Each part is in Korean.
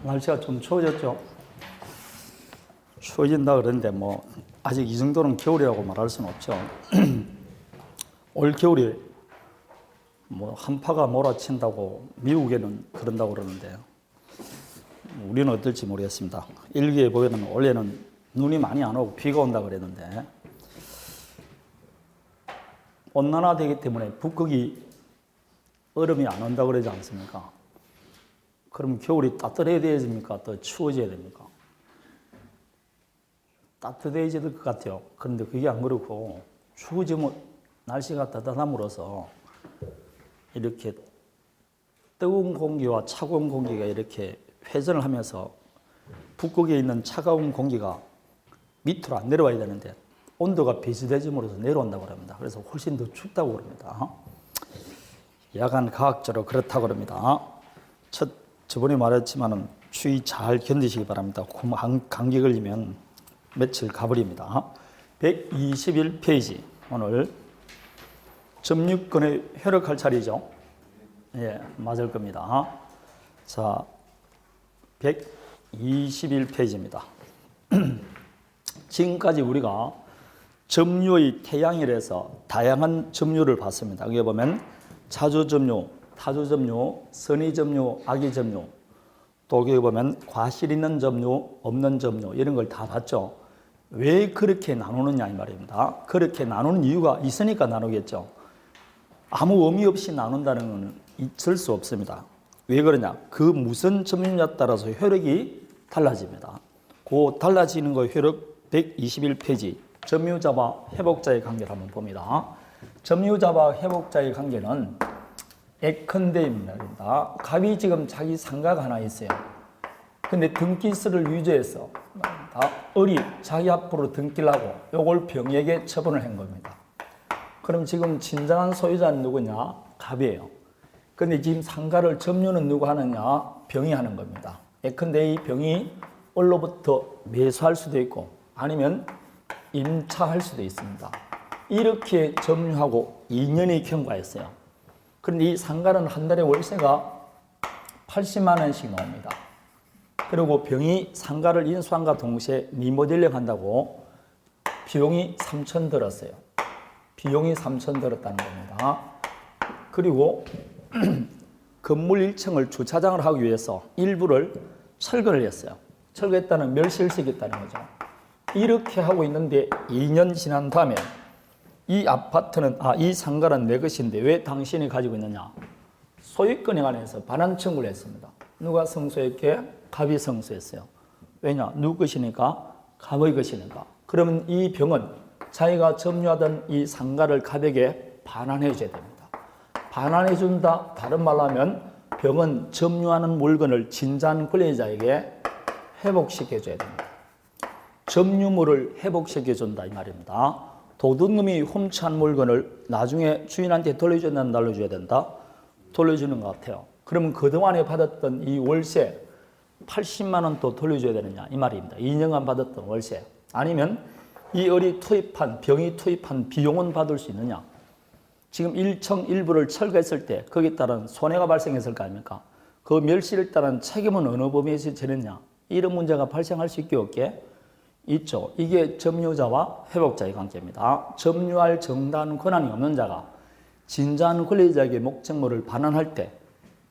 날씨가 좀 추워졌죠. 추워진다 그러는데 뭐 아직 이 정도는 겨울이라고 말할 수는 없죠. 올 겨울에 뭐 한파가 몰아친다고 미국에는 그런다고 그러는데 우리는 어떨지 모르겠습니다. 일기에 보면은 올해는 눈이 많이 안 오고 비가 온다 그랬는데 온난화되기 때문에 북극이 얼음이 안 온다 그러지 않습니까? 그럼 겨울이 따뜻해야 됩니까? 더 추워져야 됩니까? 따뜻해져야 될 것 같아요. 그런데 그게 안 그렇고 추워지면 날씨가 따뜻함으로써 이렇게 뜨거운 공기와 차가운 공기가 이렇게 회전을 하면서 북극에 있는 차가운 공기가 밑으로 안 내려와야 되는데 온도가 비슷해짐으로써 내려온다고 합니다. 그래서 훨씬 더 춥다고 그럽니다. 약간 과학적으로 그렇다고 그럽니다. 저번에 말했지만은 추위 잘 견디시기 바랍니다. 감기 걸리면 며칠 가버립니다. 121페이지 오늘 점유권의 효력할 차례죠. 예, 맞을 겁니다. 자, 121페이지입니다. 지금까지 우리가 점유의 태양이라서 다양한 점유를 봤습니다. 여기 보면 자주점유, 타주점유, 선의점유, 악의점유, 또 여기 보면 과실 있는 점유, 없는 점유 이런 걸 다 봤죠. 왜 그렇게 나누느냐 이 말입니다. 그렇게 나누는 이유가 있으니까 나누겠죠. 아무 의미 없이 나눈다는 것은 있을 수 없습니다. 왜 그러냐? 그 무슨 점유냐에 따라서 효력이 달라집니다. 그 달라지는 거 효력 121페이지 점유자와 회복자의 관계를 한번 봅니다. 점유자와 회복자의 관계는 예컨대입니다. 갑이 지금 자기 상가가 하나 있어요. 근데 등기스를 유죄해서 을이 자기 앞으로 등기를 하고 요걸 병에게 처분을 한 겁니다. 그럼 지금 진정한 소유자는 누구냐? 갑이에요. 근데 지금 상가를 점유는 누가 하느냐? 병이 하는 겁니다. 예컨대 이 병이 을로부터 매수할 수도 있고 아니면 임차할 수도 있습니다. 이렇게 점유하고 2년이 경과했어요. 그런데 이 상가는 한 달에 월세가 80만 원씩 나옵니다. 그리고 병이 상가를 인수한과 동시에 리모델링 한다고 비용이 3천 들었어요. 비용이 3천 들었다는 겁니다. 그리고 건물 1층을 주차장을 하기 위해서 일부를 철거를 했어요. 철거했다는 멸실을 시켰다는 거죠. 이렇게 하고 있는데 2년 지난 다음에 이 아파트는 이 상가는 내 것인데 왜 당신이 가지고 있느냐? 소유권에 관해서 반환 청구를 했습니다. 누가 성소했게? 갑이 성소했어요. 왜냐? 누구 것이니까? 갑의 것이니까. 그러면 이 병은 자기가 점유하던 이 상가를 갑에게 반환해 줘야 됩니다. 반환해 준다. 다른 말로 하면 병은 점유하는 물건을 진짠 권리자에게 회복시켜 줘야 됩니다. 점유물을 회복시켜 준다 이 말입니다. 도둑놈이 훔쳐한 물건을 나중에 주인한테 돌려줘야 된다, 날려줘야 된다? 돌려주는 것 같아요. 그러면 그동안에 받았던 이 월세 80만 원 또 돌려줘야 되느냐 이 말입니다. 2년간 받았던 월세. 아니면 이 을이 투입한 병이 투입한 비용은 받을 수 있느냐. 지금 1층 일부를 철거했을 때 거기에 따른 손해가 발생했을 거 아닙니까? 그 멸실에 따른 책임은 어느 범위에서 지느냐. 이런 문제가 발생할 수 있게 없게 있죠. 이게 점유자와 회복자의 관계입니다. 점유할 정당한 권한이 없는 자가 진짜한 권리자에게 목적물을 반환할 때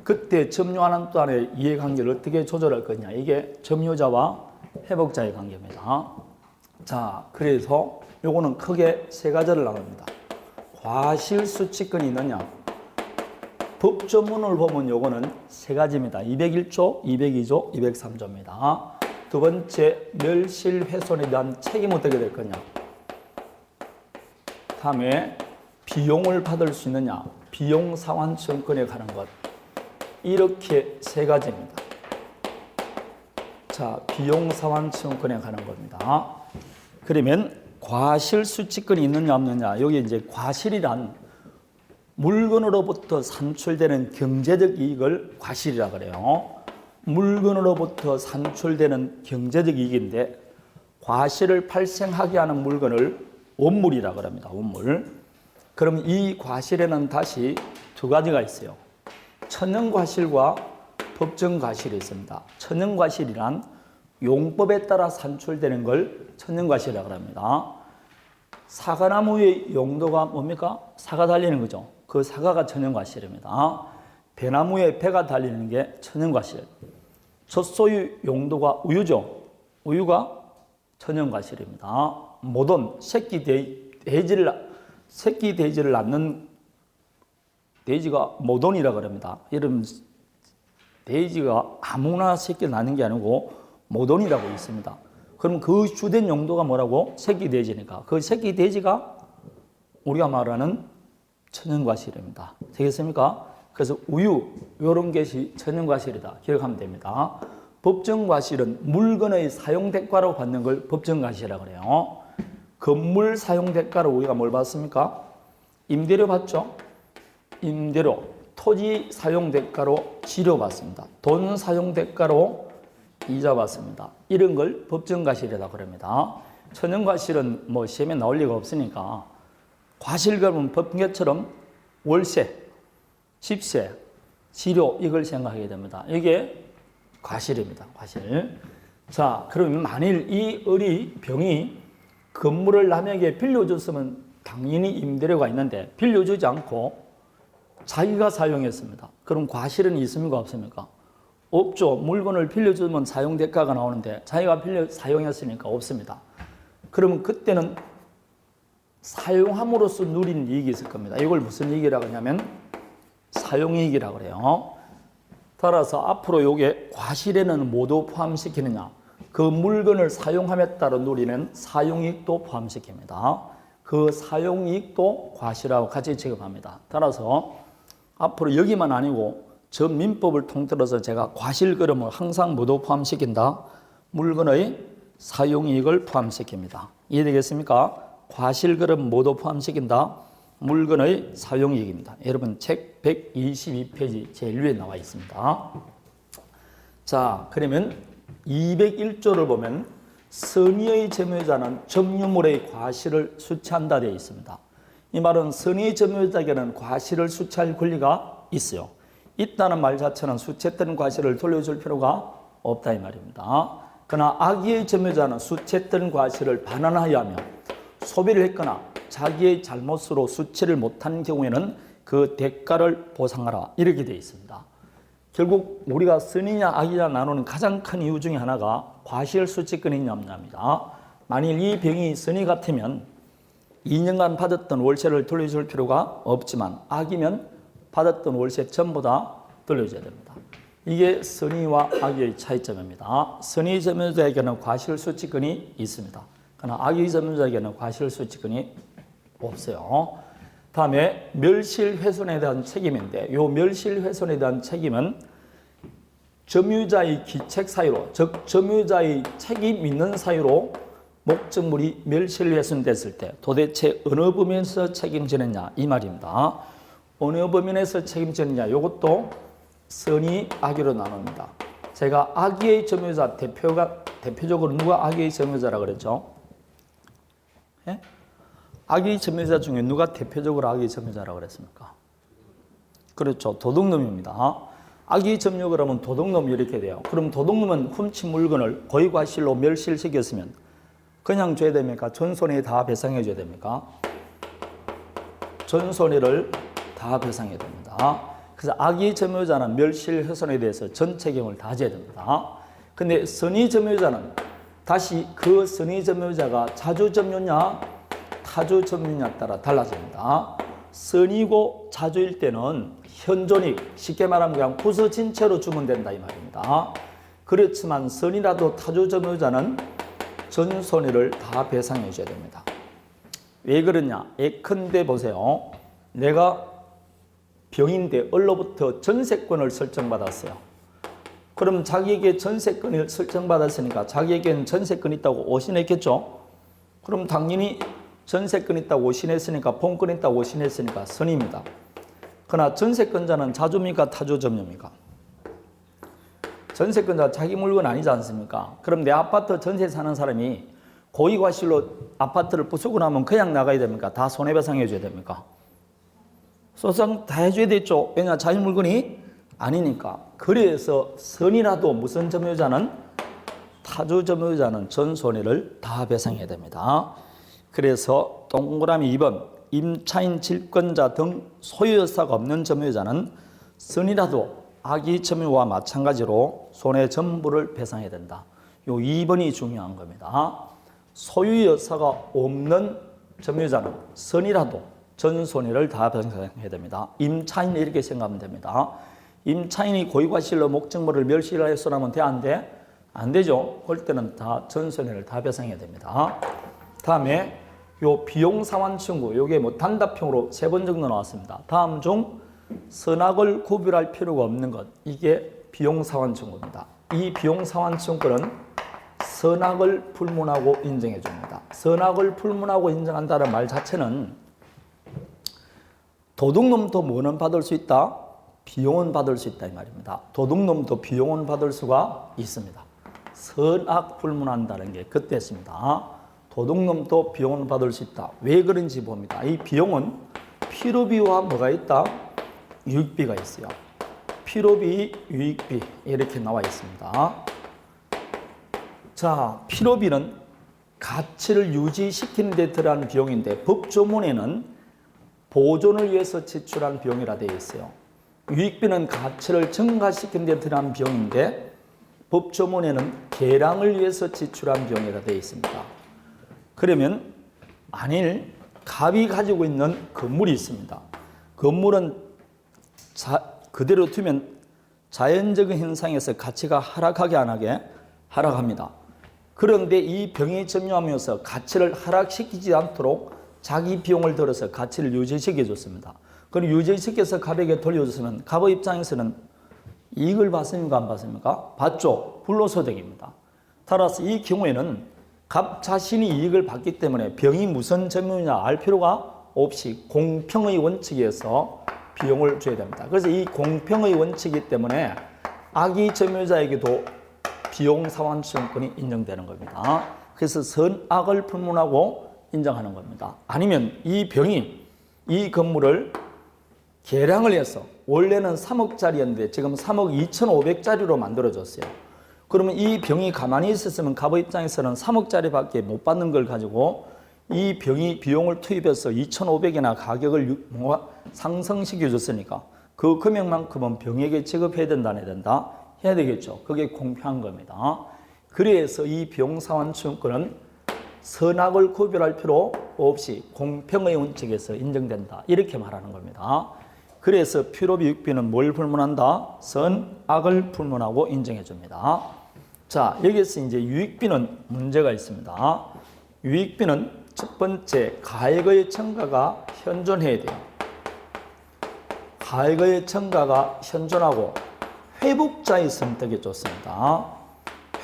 그때 점유하는 동안의 이해관계를 어떻게 조절할 거냐. 이게 점유자와 회복자의 관계입니다. 자, 그래서 요거는 크게 세 가지를 나눕니다. 과실수취권이 있느냐. 법조문을 보면 요거는 세 가지입니다. 201조, 202조, 203조입니다. 두 번째, 멸실훼손에 대한 책임은 어떻게 될 거냐. 다음에 비용을 받을 수 있느냐. 비용상환청구권에 관한 것. 이렇게 세 가지입니다. 자, 비용상환청구권에 관한 겁니다. 그러면 과실수취권이 있느냐 없느냐. 여기 이제 과실이란 물건으로부터 산출되는 경제적 이익을 과실이라 그래요. 물건으로부터 산출되는 경제적 이익인데 과실을 발생하게 하는 물건을 원물이라 그럽니다. 원물. 그럼 이 과실에는 다시 두 가지가 있어요. 천연과실과 법정과실이 있습니다. 천연과실이란 용법에 따라 산출되는 걸 천연과실이라고 합니다. 사과나무의 용도가 뭡니까? 사과 달리는 거죠. 그 사과가 천연과실입니다. 배나무에 배가 달리는 게 천연과실. 젖소의 용도가 우유죠. 우유가 천연과실입니다. 모든 새끼 돼지를 낳는 돼지가 모돈이라고 합니다. 이런 돼지가 아무나 새끼를 낳는 게 아니고 모돈이라고 있습니다. 그럼 그 주된 용도가 뭐라고? 새끼 돼지니까. 그 새끼 돼지가 우리가 말하는 천연과실입니다. 되겠습니까? 그래서 우유 이런 것이 천연과실이다. 기억하면 됩니다. 법정과실은 물건의 사용대가로 받는 걸 법정과실이라고 그래요. 건물 사용대가로 우리가 뭘 받습니까? 임대료 받죠? 임대료, 토지 사용대가로 지료 받습니다. 돈 사용대가로 이자 받습니다. 이런 걸 법정과실이라고 합니다. 천연과실은 뭐 시험에 나올 리가 없으니까 과실금은 법계처럼 월세, 집세, 지료 이걸 생각하게 됩니다. 이게 과실입니다. 과실. 자, 그러면 만일 이 을이 병이 건물을 남에게 빌려줬으면 당연히 임대료가 있는데 빌려주지 않고 자기가 사용했습니다. 그럼 과실은 있습니까? 없습니까? 없죠. 물건을 빌려주면 사용대가가 나오는데 자기가 사용했으니까 없습니다. 그러면 그때는 사용함으로써 누린 이익이 있을 겁니다. 이걸 무슨 이익이라고 하냐면 사용이익이라고 그래요. 따라서 앞으로 이게 과실에는 모두 포함시키느냐? 그 물건을 사용함에 따라 누리는 사용이익도 포함시킵니다. 그 사용이익도 과실하고 같이 취급합니다. 따라서 앞으로 여기만 아니고 저 민법을 통틀어서 제가 과실그름을 항상 모두 포함시킨다. 물건의 사용이익을 포함시킵니다. 이해되겠습니까? 과실그름 모두 포함시킨다. 물건의 사용이익입니다. 여러분 책 122페이지 제일 위에 나와 있습니다. 자, 그러면 201조를 보면 선의의 점유자는 점유물의 과실을 수취한다 되어 있습니다. 이 말은 선의의 점유자에게는 과실을 수취할 권리가 있어요. 있다는 말 자체는 수취했던 과실을 돌려줄 필요가 없다 이 말입니다. 그러나 악의의 점유자는 수취했던 과실을 반환하여 하며 소비를 했거나 자기의 잘못으로 수취를 못한 경우에는 그 대가를 보상하라 이렇게 되어 있습니다. 결국 우리가 선이냐 악이냐 나누는 가장 큰 이유 중에 하나가 과실 수취권이냐 없냐입니다. 만일 이 병이 선이 같으면 2년간 받았던 월세를 돌려줄 필요가 없지만 악이면 받았던 월세 전부 다 돌려줘야 됩니다. 이게 선의와 악의의 차이점입니다. 선의 점유자에게는 과실 수취권이 있습니다. 그러나 악의 점유자에게는 과실 수취권이 없어요. 다음에 멸실훼손에 대한 책임인데 이 멸실훼손에 대한 책임은 점유자의 기책 사유로 즉 점유자의 책임 있는 사유로 목적물이 멸실훼손됐을 때 도대체 어느 범위에서 책임지느냐 이 말입니다. 어느 범위에서 책임지느냐 이것도 선의 악의로 나눕니다. 제가 악의의 점유자 대표적으로 누가 악의의 점유자라고 그랬죠? 예? 악의 점유자 중에 누가 대표적으로 악의 점유자라고 그랬습니까? 그렇죠. 도둑놈입니다. 악의 점유 그러면 도둑놈 이렇게 돼요. 그럼 도둑놈은 훔친 물건을 고의과실로 멸실시켰으면 그냥 줘야 됩니까? 전손해 다 배상해 줘야 됩니까? 전손해를 다 배상해야 됩니다. 그래서 악의 점유자는 멸실훼손에 대해서 전 책임을 다 져야 됩니다. 근데 선의 점유자는 다시 그 선의 점유자가 자주 점유냐 타주 점유냐에 따라 달라집니다. 선이고 자주일 때는 현존익, 쉽게 말하면 그냥 부서진 채로 주면 된다 이 말입니다. 그렇지만 선이라도 타주 점유자는 전 손해를 다 배상해 줘야 됩니다. 왜 그러냐? 예컨대 보세요. 내가 병인데 을로부터 전세권을 설정받았어요. 그럼 자기에게 전세권을 설정받았으니까 자기에게는 전세권 있다고 오신했겠죠? 그럼 당연히 전세권 있다고 오신했으니까 본권 있다고 오신했으니까 선입니다. 그러나 전세권자는 자주입니까? 타주 점유입니까? 전세권자 자기 물건 아니지 않습니까? 그럼 내 아파트 전세 사는 사람이 고의과실로 아파트를 부수고 나면 그냥 나가야 됩니까? 다 손해배상 해줘야 됩니까? 소송 다 해줘야 되죠. 왜냐 자기 물건이 아니니까. 그래서 선이라도 무슨 점유자는 타주 점유자는 전 손해를 다 배상해야 됩니다. 그래서 동그라미 2번 임차인 질권자 등 소유여사가 없는 점유자는 선이라도 악의 점유와 마찬가지로 손해 전부를 배상해야 된다. 요 2번이 중요한 겁니다. 소유여사가 없는 점유자는 선이라도 전 손해를 다 배상해야 됩니다. 임차인 이렇게 생각하면 됩니다. 임차인이 고의과실로 목적물을 멸실하였으라면 돼? 안 돼? 안 되죠. 그럴 때는 다 전 손해를 다 배상해야 됩니다. 다음에 요 비용상환 청구, 요게 뭐 단답형으로 3번 정도 나왔습니다. 다음 중 선악을 구별할 필요가 없는 것, 이게 비용상환 청구입니다. 이 비용상환 청구는 선악을 불문하고 인정해 줍니다. 선악을 불문하고 인정한다는 말 자체는 도둑놈도 뭐는 받을 수 있다? 비용은 받을 수 있다 이 말입니다. 도둑놈도 비용은 받을 수가 있습니다. 선악 불문한다는 게 그때였습니다. 도둑놈도 비용은 받을 수 있다. 왜 그런지 봅니다. 이 비용은 필요비와 뭐가 있다? 유익비가 있어요. 필요비, 유익비 이렇게 나와 있습니다. 자, 필요비는 가치를 유지시키는 데 들어가는 비용인데 법조문에는 보존을 위해서 지출한 비용이라 되어 있어요. 유익비는 가치를 증가시키는 데 들어가는 비용인데 법조문에는 개량을 위해서 지출한 비용이라 되어 있습니다. 그러면 만일 갑이 가지고 있는 건물이 있습니다. 건물은 그대로 두면 자연적인 현상에서 가치가 하락하게 안 하게 하락합니다. 그런데 이 병이 점유하면서 가치를 하락시키지 않도록 자기 비용을 들어서 가치를 유지시켜 줬습니다. 그럼 유지시켜서 갑에게 돌려줬으면 갑의 입장에서는 이익을 받습니까? 안 받습니까? 받죠. 불로소득입니다. 따라서 이 경우에는 갑 자신이 이익을 받기 때문에 병이 무슨 점유냐 알 필요가 없이 공평의 원칙에서 비용을 줘야 됩니다. 그래서 이 공평의 원칙이기 때문에 악의 점유자에게도 비용 상환청구권이 인정되는 겁니다. 그래서 선악을 불문하고 인정하는 겁니다. 아니면 이 병이 이 건물을 개량을 해서 원래는 3억짜리였는데 지금 3억 2,500짜리로 만들어졌어요. 그러면 이 병이 가만히 있었으면 갑의 입장에서는 3억짜리밖에 못 받는 걸 가지고 이 병이 비용을 투입해서 2,500이나 가격을 상승시켜 줬으니까 그 금액만큼은 병에게 지급해야 된다, 안 해야 된다? 해야 되겠죠. 그게 공평한 겁니다. 그래서 이 비용상환청구는 선악을 구별할 필요 없이 공평의 원칙에서 인정된다. 이렇게 말하는 겁니다. 그래서 필요비, 유익비는 뭘 불문한다? 선악을 불문하고 인정해 줍니다. 자, 여기서 이제 유익비는 문제가 있습니다. 유익비는 첫 번째 가액의 증가가 현존해야 돼요. 가액의 증가가 현존하고 회복자의 선택에 좋습니다.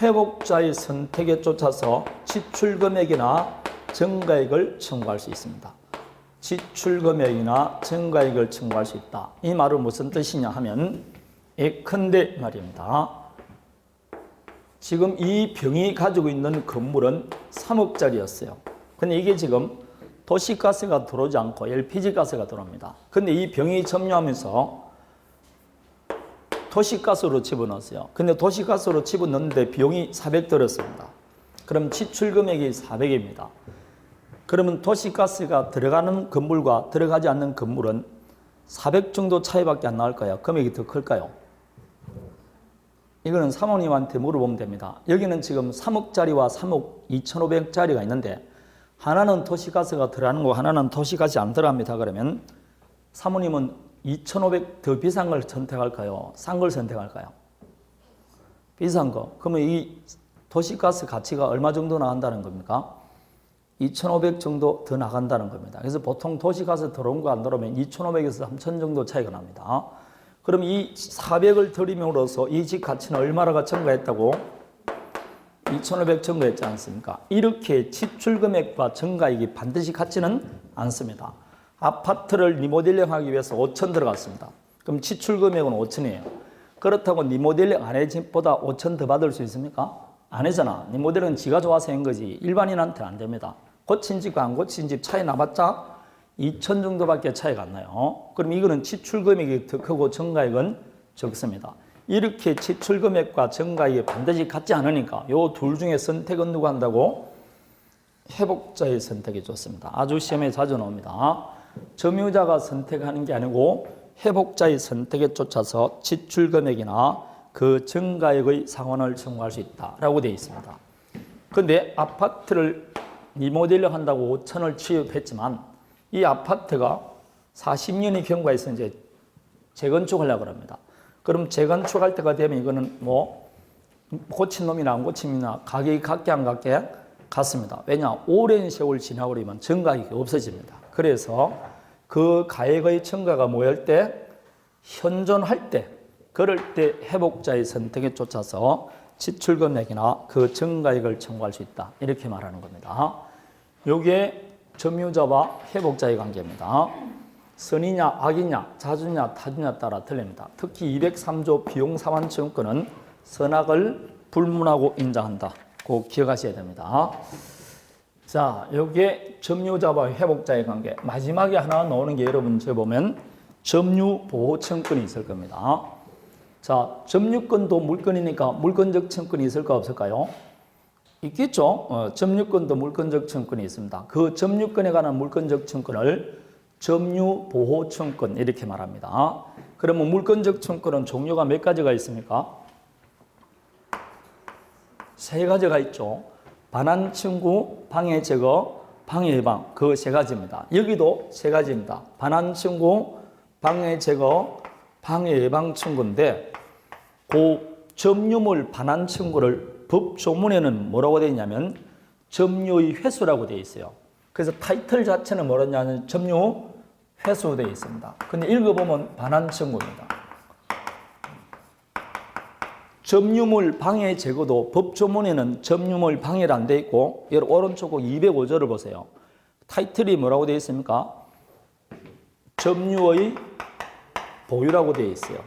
회복자의 선택에 쫓아서 지출금액이나 증가액을 청구할 수 있습니다. 지출금액이나 증가액을 청구할 수 있다. 이 말은 무슨 뜻이냐 하면 예컨대 말입니다. 지금 이 병이 가지고 있는 건물은 3억짜리였어요. 근데 이게 지금 도시가스가 들어오지 않고 LPG가스가 들어옵니다. 근데 이 병이 점유하면서 도시가스로 집어넣었어요. 근데 도시가스로 집어넣는데 비용이 400 들었습니다. 그럼 지출금액이 400입니다. 그러면 도시가스가 들어가는 건물과 들어가지 않는 건물은 400 정도 차이밖에 안 나올까요? 금액이 더 클까요? 이거는 사모님한테 물어보면 됩니다. 여기는 지금 3억짜리와 3억 2,500짜리가 있는데 하나는 도시가스가 들어가는 거 하나는 도시가스 안 들어갑니다. 그러면 사모님은 2,500 더 비싼 걸 선택할까요? 싼 걸 선택할까요? 비싼 거. 그러면 이 도시가스 가치가 얼마 정도 나간다는 겁니까? 2,500 정도 더 나간다는 겁니다. 그래서 보통 도시가스 들어온 거 안 들어오면 2,500에서 3,000 정도 차이가 납니다. 그럼 이 400을 들임으로써 이 집 가치는 얼마나 증가했다고? 2,500 증가했지 않습니까? 이렇게 지출금액과 증가액이 반드시 같지는 않습니다. 아파트를 리모델링 하기 위해서 5천 들어갔습니다. 그럼 지출금액은 5천이에요. 그렇다고 리모델링 안 한 집보다 5천 더 받을 수 있습니까? 안 하잖아. 리모델링은 지가 좋아서 한 거지 일반인한테는 안 됩니다. 고친 집과 안 고친 집 차이 나봤자 2천 정도밖에 차이가 안 나요. 그럼 이거는 지출금액이 더 크고 증가액은 적습니다. 이렇게 지출 금액과 증가액이 반드시 같지 않으니까 요 둘 중에 선택은 누가 한다고? 회복자의 선택이 좋습니다. 아주 시험에 자주 나옵니다. 점유자가 선택하는 게 아니고 회복자의 선택에 쫓아서 지출 금액이나 그 증가액의 상환을 청구할 수 있다라고 되어 있습니다. 그런데 아파트를 리모델링 한다고 5천을 취급했지만 이 아파트가 40년이 경과해서 이제 재건축하려고 합니다. 그럼 재건축할 때가 되면 이거는 뭐 고친 놈이나 안 고친 놈이나 가격이 같게 안 같게 같습니다. 왜냐? 오랜 세월 지나고 그러면 증가액이 없어집니다. 그래서 그 가액의 증가가 뭐할 때? 현존할 때, 그럴 때 회복자의 선택에 쫓아서 지출 금액이나 그 증가액을 청구할 수 있다. 이렇게 말하는 겁니다. 이게 점유자와 회복자의 관계입니다. 선이냐 악이냐 자주냐 타주냐 따라 틀립니다. 특히 203조 비용 상환 청구권은 선악을 불문하고 인정한다. 꼭 기억하셔야 됩니다. 자, 이게 점유자와 회복자의 관계. 마지막에 하나 나오는 게 여러분 저 보면 점유보호청구권이 있을 겁니다. 자, 점유권도 물건이니까 물건적 청구권이 있을까 없을까요? 있겠죠. 점유권도 물건적 청구권이 있습니다. 그 점유권에 관한 물건적 청구권을 점유보호청구권 이렇게 말합니다. 그러면 물건적 청구권은 종류가 몇 가지가 있습니까? 세 가지가 있죠. 반환 청구, 방해 제거, 방해 예방 그 세 가지입니다. 여기도 세 가지입니다. 반환 청구, 방해 제거, 방해 예방 청구인데 그 점유물 반환 청구를 법 조문에는 뭐라고 되어 있냐면 점유의 회수라고 되어 있어요. 그래서 타이틀 자체는 뭐냐면 점유 회수 되어 있습니다. 근데 읽어보면 반환 청구입니다. 점유물 방해 제거도 법 조문에는 점유물 방해를 안 되어 있고 여러분 오른쪽 205조를 보세요. 타이틀이 뭐라고 되어 있습니까? 점유의 보유라고 되어 있어요.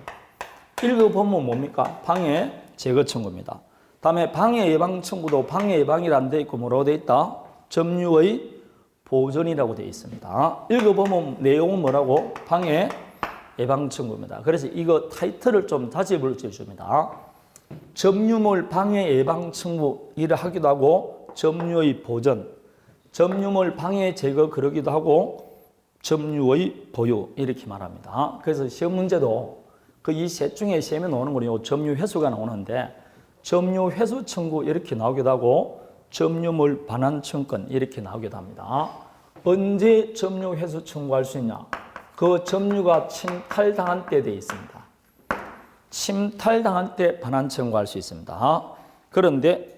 읽어보면 뭡니까? 방해 제거 청구입니다. 다음에 방해 예방 청구도 방해 예방이 안 되어 있고 뭐라고 되어 있다? 점유의 보존이라고 되어 있습니다. 읽어보면 내용은 뭐라고? 방해 예방 청구입니다. 그래서 이거 타이틀을 좀 다시 불러줍니다. 점유물 방해 예방 청구 일을 하기도 하고 점유의 보전, 점유물 방해 제거 그러기도 하고 점유의 보유 이렇게 말합니다. 그래서 시험 문제도 그 이 셋 중에 시험에 나오는 거는 점유 회수가 나오는데 점유 회수 청구 이렇게 나오기도 하고 점유물 반환 청구권 이렇게 나오기도 합니다. 언제 점유 회수 청구할 수 있냐? 그 점유가 침탈당한 때 되어 있습니다. 침탈당한 때 반환 청구할 수 있습니다. 그런데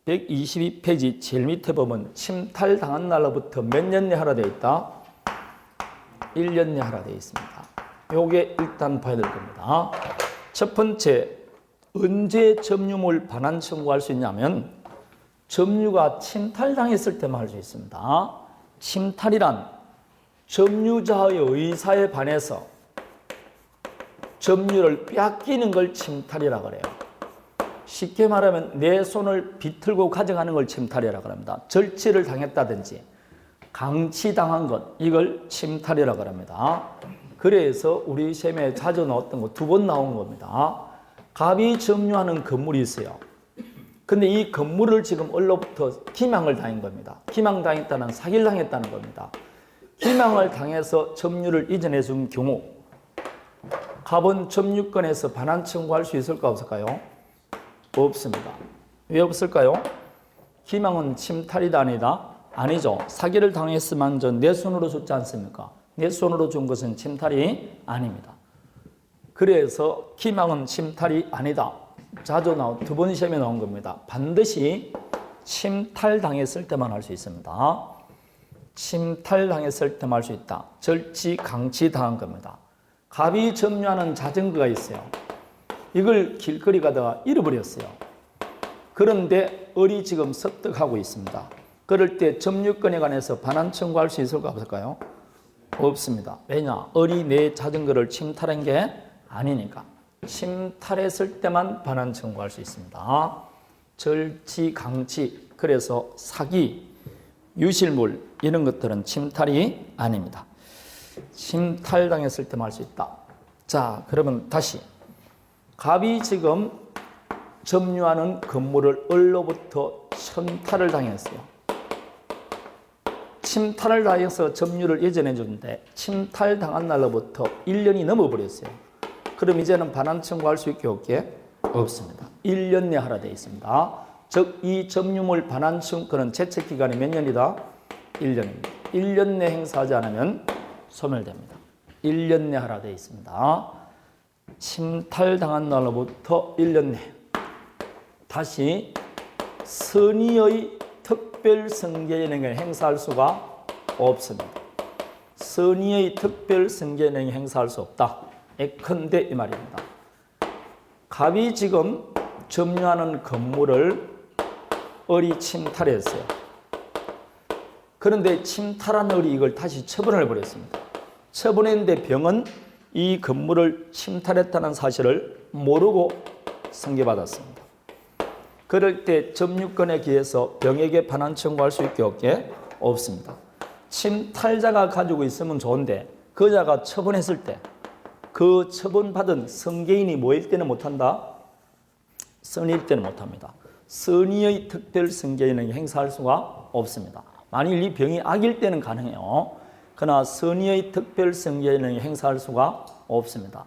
122페이지 제일 밑에 보면 침탈당한 날로부터 몇 년 내 하라 되어 있다? 1년 내 하라 되어 있습니다. 요게 일단 봐야 될 겁니다. 첫 번째, 언제 점유물 반환 청구할 수 있냐면 점유가 침탈당했을 때만 할 수 있습니다. 침탈이란 점유자의 의사에 반해서 점유를 빼앗기는 걸 침탈이라고 그래요. 쉽게 말하면 내 손을 비틀고 가져가는 걸 침탈이라고 합니다. 절취를 당했다든지 강치당한 것 이걸 침탈이라고 합니다. 그래서 우리 시험에 자주 나왔던 거 2번 나온 겁니다. 갑이 점유하는 건물이 있어요. 근데 이 건물을 지금 언로부터 기망을 당한 겁니다. 기망당했다는 사기를 당했다는 겁니다. 기망을 당해서 점유를 이전해 준 경우 갑은 점유권에서 반환 청구할 수 있을까 없을까요? 없습니다. 왜 없을까요? 기망은 침탈이다 아니다? 아니죠. 사기를 당했으면 내 손으로 줬지 않습니까? 내 손으로 준 것은 침탈이 아닙니다. 그래서 기망은 침탈이 아니다. 자주 나온 2번 시험에 나온 겁니다. 반드시 침탈당했을 때만 할 수 있습니다. 침탈당했을 때만 할 수 있다. 절치, 강치 당한 겁니다. 갑이 점유하는 자전거가 있어요. 이걸 길거리 가다가 잃어버렸어요. 그런데 을이 지금 섭득하고 있습니다. 그럴 때 점유권에 관해서 반환 청구할 수 있을까 없을까요? 없습니다. 왜냐? 을이 내 자전거를 침탈한 게 아니니까. 침탈했을 때만 반환 청구할 수 있습니다. 절치, 강치, 그래서 사기, 유실물 이런 것들은 침탈이 아닙니다. 침탈당했을 때만 할 수 있다. 자, 그러면 다시 갑이 지금 점유하는 건물을 을로부터 침탈을 당했어요. 침탈을 당해서 점유를 예전해 줬는데 침탈당한 날로부터 1년이 넘어버렸어요. 그럼 이제는 반환 청구할 수 있게 없게? 없습니다. 1년 내 하라 되어 있습니다. 즉 이 점유물 반환 청구는 제척 기간이 몇 년이다? 1년입니다. 1년 내 행사하지 않으면 소멸됩니다. 1년 내 하라 되어 있습니다. 침탈당한 날로부터 1년 내 다시 선의의 특별승계인에게 행사할 수가 없습니다. 선의의 특별승계인에게 행사할 수 없다. 예컨대 이 말입니다. 갑이 지금 점유하는 건물을 을이 침탈했어요. 그런데 침탈한 을이 이걸 다시 처분을 해버렸습니다. 처분했는데 병은 이 건물을 침탈했다는 사실을 모르고 승계받았습니다. 그럴 때 점유권에 기해서 병에게 반환 청구할 수 있게 없게? 없습니다. 침탈자가 가지고 있으면 좋은데 그 자가 처분했을 때 그 처분받은 승계인이 뭐일 때는 못한다? 선의일 때는 못합니다. 선의의 특별 승계인은 행사할 수가 없습니다. 만일 이 병이 악일 때는 가능해요. 그러나 선의의 특별 승계인은 행사할 수가 없습니다.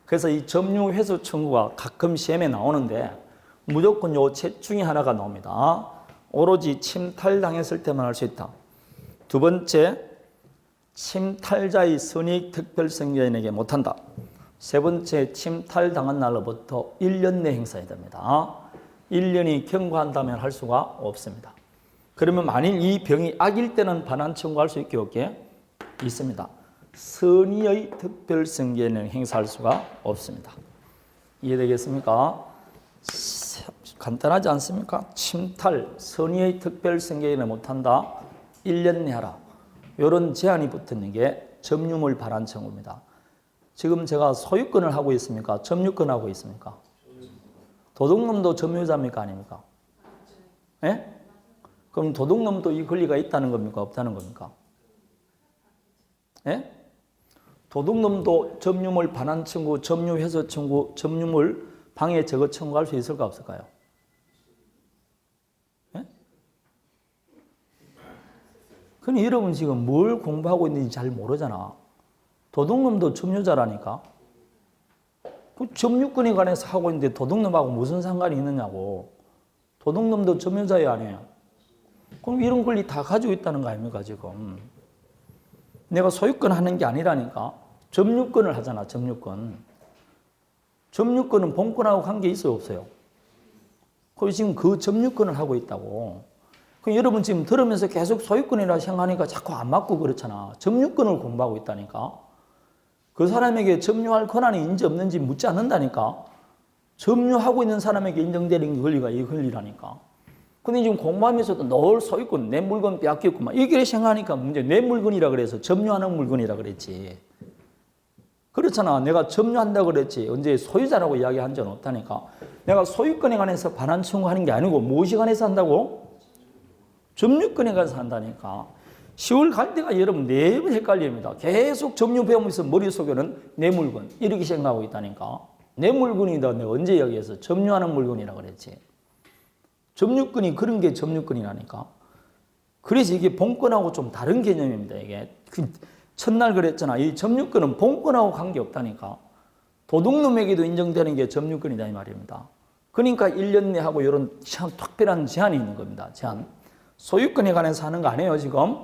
그래서 이 점유 회수 청구가 가끔 시험에 나오는데 무조건 요 셋 중에 하나가 나옵니다. 오로지 침탈당했을 때만 할 수 있다. 두 번째, 침탈자의 선의 특별 승계인에게 못한다. 세 번째, 침탈당한 날로부터 1년 내 행사해야 됩니다. 1년이 경과한다면 할 수가 없습니다. 그러면 만일 이 병이 악일 때는 반환 청구할 수 있게 없게 있습니다. 선의의 특별 승계인을 행사할 수가 없습니다. 이해되겠습니까? 간단하지 않습니까? 침탈, 선의의 특별 승계인을 못한다. 1년 내 하라. 이런 제한이 붙는 게 점유물 반환 청구입니다. 지금 제가 소유권을 하고 있습니까? 점유권 하고 있습니까? 도둑놈도 점유자입니까? 아닙니까? 예? 그럼 도둑놈도 이 권리가 있다는 겁니까? 없다는 겁니까? 예? 도둑놈도 점유물 반환 청구, 점유 회수 청구, 점유물 방해 제거 청구할 수 있을까 없을까요? 예? 그럼 여러분 지금 뭘 공부하고 있는지 잘 모르잖아. 도둑놈도 점유자라니까. 그 점유권에 관해서 하고 있는데 도둑놈하고 무슨 상관이 있느냐고. 도둑놈도 점유자예요, 아니에요? 그럼 이런 권리 다 가지고 있다는 거 아닙니까, 지금? 내가 소유권 하는 게 아니라니까. 점유권을 하잖아, 점유권. 점유권은 본권하고 관계 있어요, 없어요? 그리고 지금 그 점유권을 하고 있다고. 그럼 여러분 지금 들으면서 계속 소유권이라 생각하니까 자꾸 안 맞고 그렇잖아. 점유권을 공부하고 있다니까. 그 사람에게 점유할 권한이 있는지 없는지 묻지 않는다니까. 점유하고 있는 사람에게 인정되는 권리가 이 권리라니까. 근데 지금 공부하면서도 늘 소유권, 내 물건 빼앗겼구만. 이렇게 생각하니까 문제. 내 물건이라 그래서 점유하는 물건이라 그랬지. 그렇잖아. 내가 점유한다 그랬지. 언제 소유자라고 이야기한 적은 없다니까. 내가 소유권에 관해서 반환 청구하는 게 아니고 무엇에 관해서 한다고? 점유권에 관해서 한다니까. 10월 갈 때가 여러분 매번 헷갈립니다. 계속 점유 배우면서 머릿속에는 내 물건 이렇게 생각하고 있다니까. 내 물건이다. 내가 언제 이야기해서 점유하는 물건이라 그랬지. 점유권이 그런 게 점유권이라니까. 그래서 이게 본권하고 좀 다른 개념입니다. 이게 첫날 그랬잖아. 이 점유권은 본권하고 관계없다니까. 도둑놈에게도 인정되는 게 점유권이다 이 말입니다. 그러니까 1년 내 하고 이런 참 특별한 제한이 있는 겁니다. 제한. 소유권에 관해서 하는 거 아니에요 지금?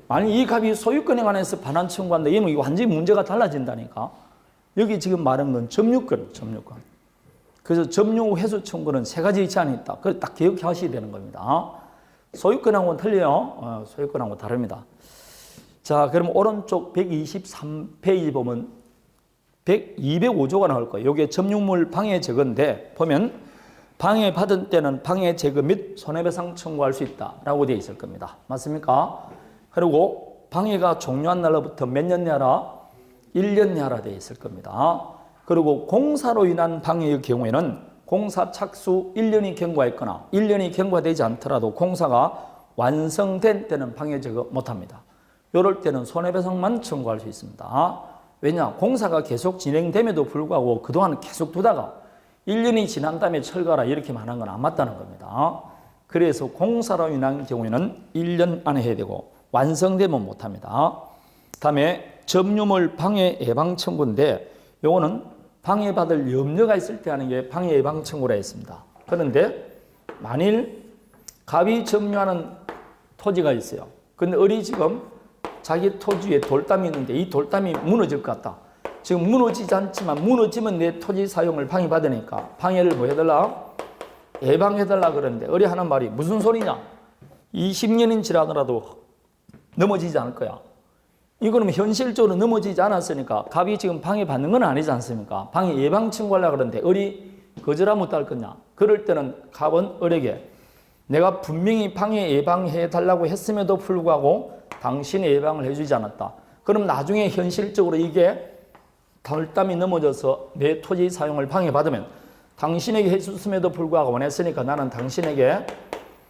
만약 이 갑이 소유권에 관해서 반환 청구한다. 이러면 이거 완전히 문제가 달라진다니까. 여기 지금 말하는 건 점유권. 그래서 점유 회수 청구는 세 가지 제한이 있다. 그걸 딱 기억하셔야 되는 겁니다. 소유권하고는 틀려요. 소유권하고 다릅니다. 자, 그럼 오른쪽 123페이지 보면 205조가 나올 거예요. 이게 점유물 방해 제거인데 보면 방해받은 때는 방해 제거 및 손해배상 청구할 수 있다라고 되어 있을 겁니다. 맞습니까? 그리고 방해가 종료한 날로부터 몇 년 내하라? 1년 내하라 되어 있을 겁니다. 그리고 공사로 인한 방해의 경우에는 공사 착수 1년이 경과했거나 1년이 경과되지 않더라도 공사가 완성된 때는 방해 제거 못합니다. 이럴 때는 손해배상만 청구할 수 있습니다. 왜냐? 공사가 계속 진행됨에도 불구하고 그동안 계속 두다가 1년이 지난 다음에 철거하라 이렇게 말한 건 안 맞다는 겁니다. 그래서 공사로 인한 경우에는 1년 안에 해야 되고 완성되면 못합니다. 다음에 점유물 방해 예방 청구인데 요거는 방해받을 염려가 있을 때 하는 게 방해 예방 청구라 했습니다. 그런데 만일 갑이 점유하는 토지가 있어요. 근데 을이 지금 자기 토지 위에 돌담이 있는데 이 돌담이 무너질 것 같다. 지금 무너지지 않지만 무너지면 내 토지 사용을 방해받으니까 방해를 뭐 해달라? 예방해달라 그러는데 을이 하는 말이 무슨 소리냐? 20년인 지나더라도 넘어지지 않을 거야. 이거는 현실적으로 넘어지지 않았으니까 갑이 지금 방해받는 건 아니지 않습니까? 방해 예방 청구하려고 그러는데 을이 거절하면 어떨 거냐? 그럴 때는 갑은 을에게 내가 분명히 방해 예방해달라고 했음에도 불구하고 당신이 예방을 해주지 않았다. 그럼 나중에 현실적으로 이게 돌담이 넘어져서 내 토지 사용을 방해받으면 당신에게 해줬음에도 불구하고 원했으니까 나는 당신에게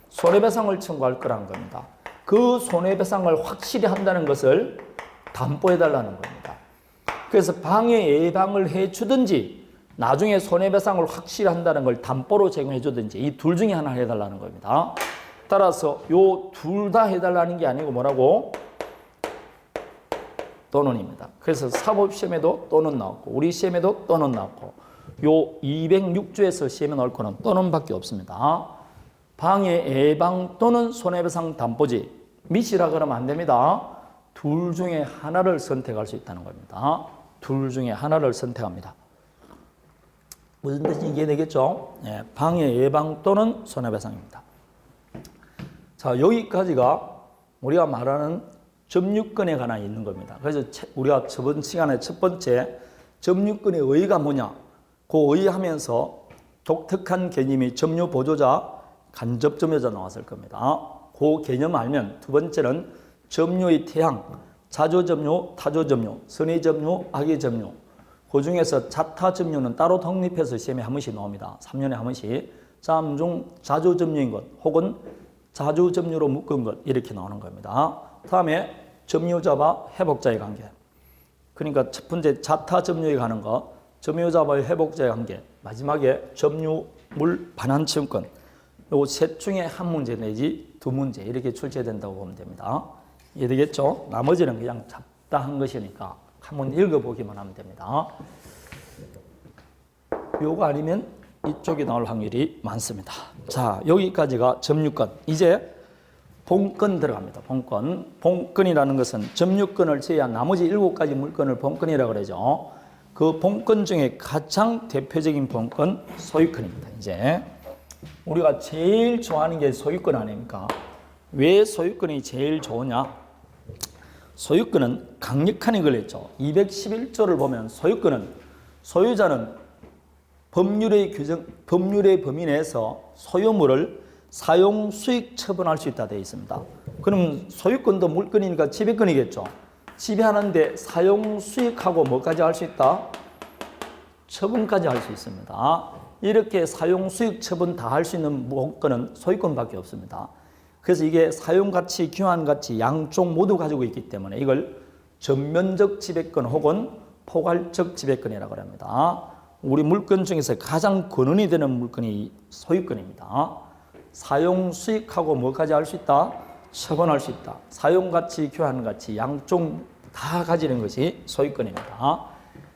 손해배상을 청구할 거라는 겁니다. 그 손해배상을 확실히 한다는 것을 담보해달라는 겁니다. 그래서 방해 예방을 해주든지 나중에 손해배상을 확실히 한다는 걸 담보로 제공해주든지 이 둘 중에 하나 해달라는 겁니다. 따라서 요 둘 다 해달라는 게 아니고 뭐라고? 또는입니다. 그래서 사법시험에도 또는 나왔고 우리 시험에도 또는 나왔고 요 206조에서 시험에 나올 거는 또는밖에 없습니다. 방해 예방 또는 손해배상 담보지 미시라 그러면 안 됩니다. 둘 중에 하나를 선택할 수 있다는 겁니다. 둘 중에 하나를 선택합니다. 무슨 뜻인지 이해되겠죠? 네, 방해 예방 또는 손해배상입니다. 자, 여기까지가 우리가 말하는 점유권에 관한 있는 겁니다. 그래서 우리가 저번 시간에 첫 번째 점유권의 의의가 뭐냐? 그 의의하면서 독특한 개념이 점유보조자, 간접점유자 나왔을 겁니다. 그 개념 알면 두 번째는 점유의 태양, 자조점유, 타조점유, 선의점유, 악의점유. 그 중에서 자타점유는 따로 독립해서 시험에 한 번씩 나옵니다. 3년에 한 번씩. 다음 중 자조점유인 것 혹은 자조점유로 묶은 것 이렇게 나오는 겁니다. 다음에 점유자와 회복자의 관계. 그러니까 첫 번째 자타점유에 가는 것, 점유자와의 회복자의 관계, 마지막에 점유물 반환청권. 요 셋 중에 한 문제 내지 두 문제 이렇게 출제된다고 보면 됩니다. 이해되겠죠? 나머지는 그냥 잡다한 것이니까 한번 읽어보기만 하면 됩니다. 요거 아니면 이쪽이 나올 확률이 많습니다. 자, 여기까지가 점유권. 이제 본권 들어갑니다. 본권. 본권이라는 것은 점유권을 제외한 나머지 7가지 물권을 본권이라고 그러죠. 그 본권 중에 가장 대표적인 본권 소유권입니다. 이제 우리가 제일 좋아하는 게 소유권 아닙니까? 왜 소유권이 제일 좋으냐? 소유권은 강력한 걸 했죠. 211조를 보면 소유권은 소유자는 법률의 규정, 법률의 범위 내에서 소유물을 사용 수익 처분할 수 있다 되어 있습니다. 그럼 소유권도 물권이니까 지배권이겠죠. 지배하는데 사용 수익하고 뭐까지 할 수 있다? 처분까지 할 수 있습니다. 이렇게 사용 수익 처분 다 할 수 있는 물권은 소유권밖에 없습니다. 그래서 이게 사용가치, 교환가치 양쪽 모두 가지고 있기 때문에 이걸 전면적 지배권 혹은 포괄적 지배권이라고 합니다. 우리 물권 중에서 가장 근원이 되는 물권이 소유권입니다. 사용 수익하고 뭐까지 할 수 있다? 처분할 수 있다. 사용가치, 교환가치 양쪽 다 가지는 것이 소유권입니다.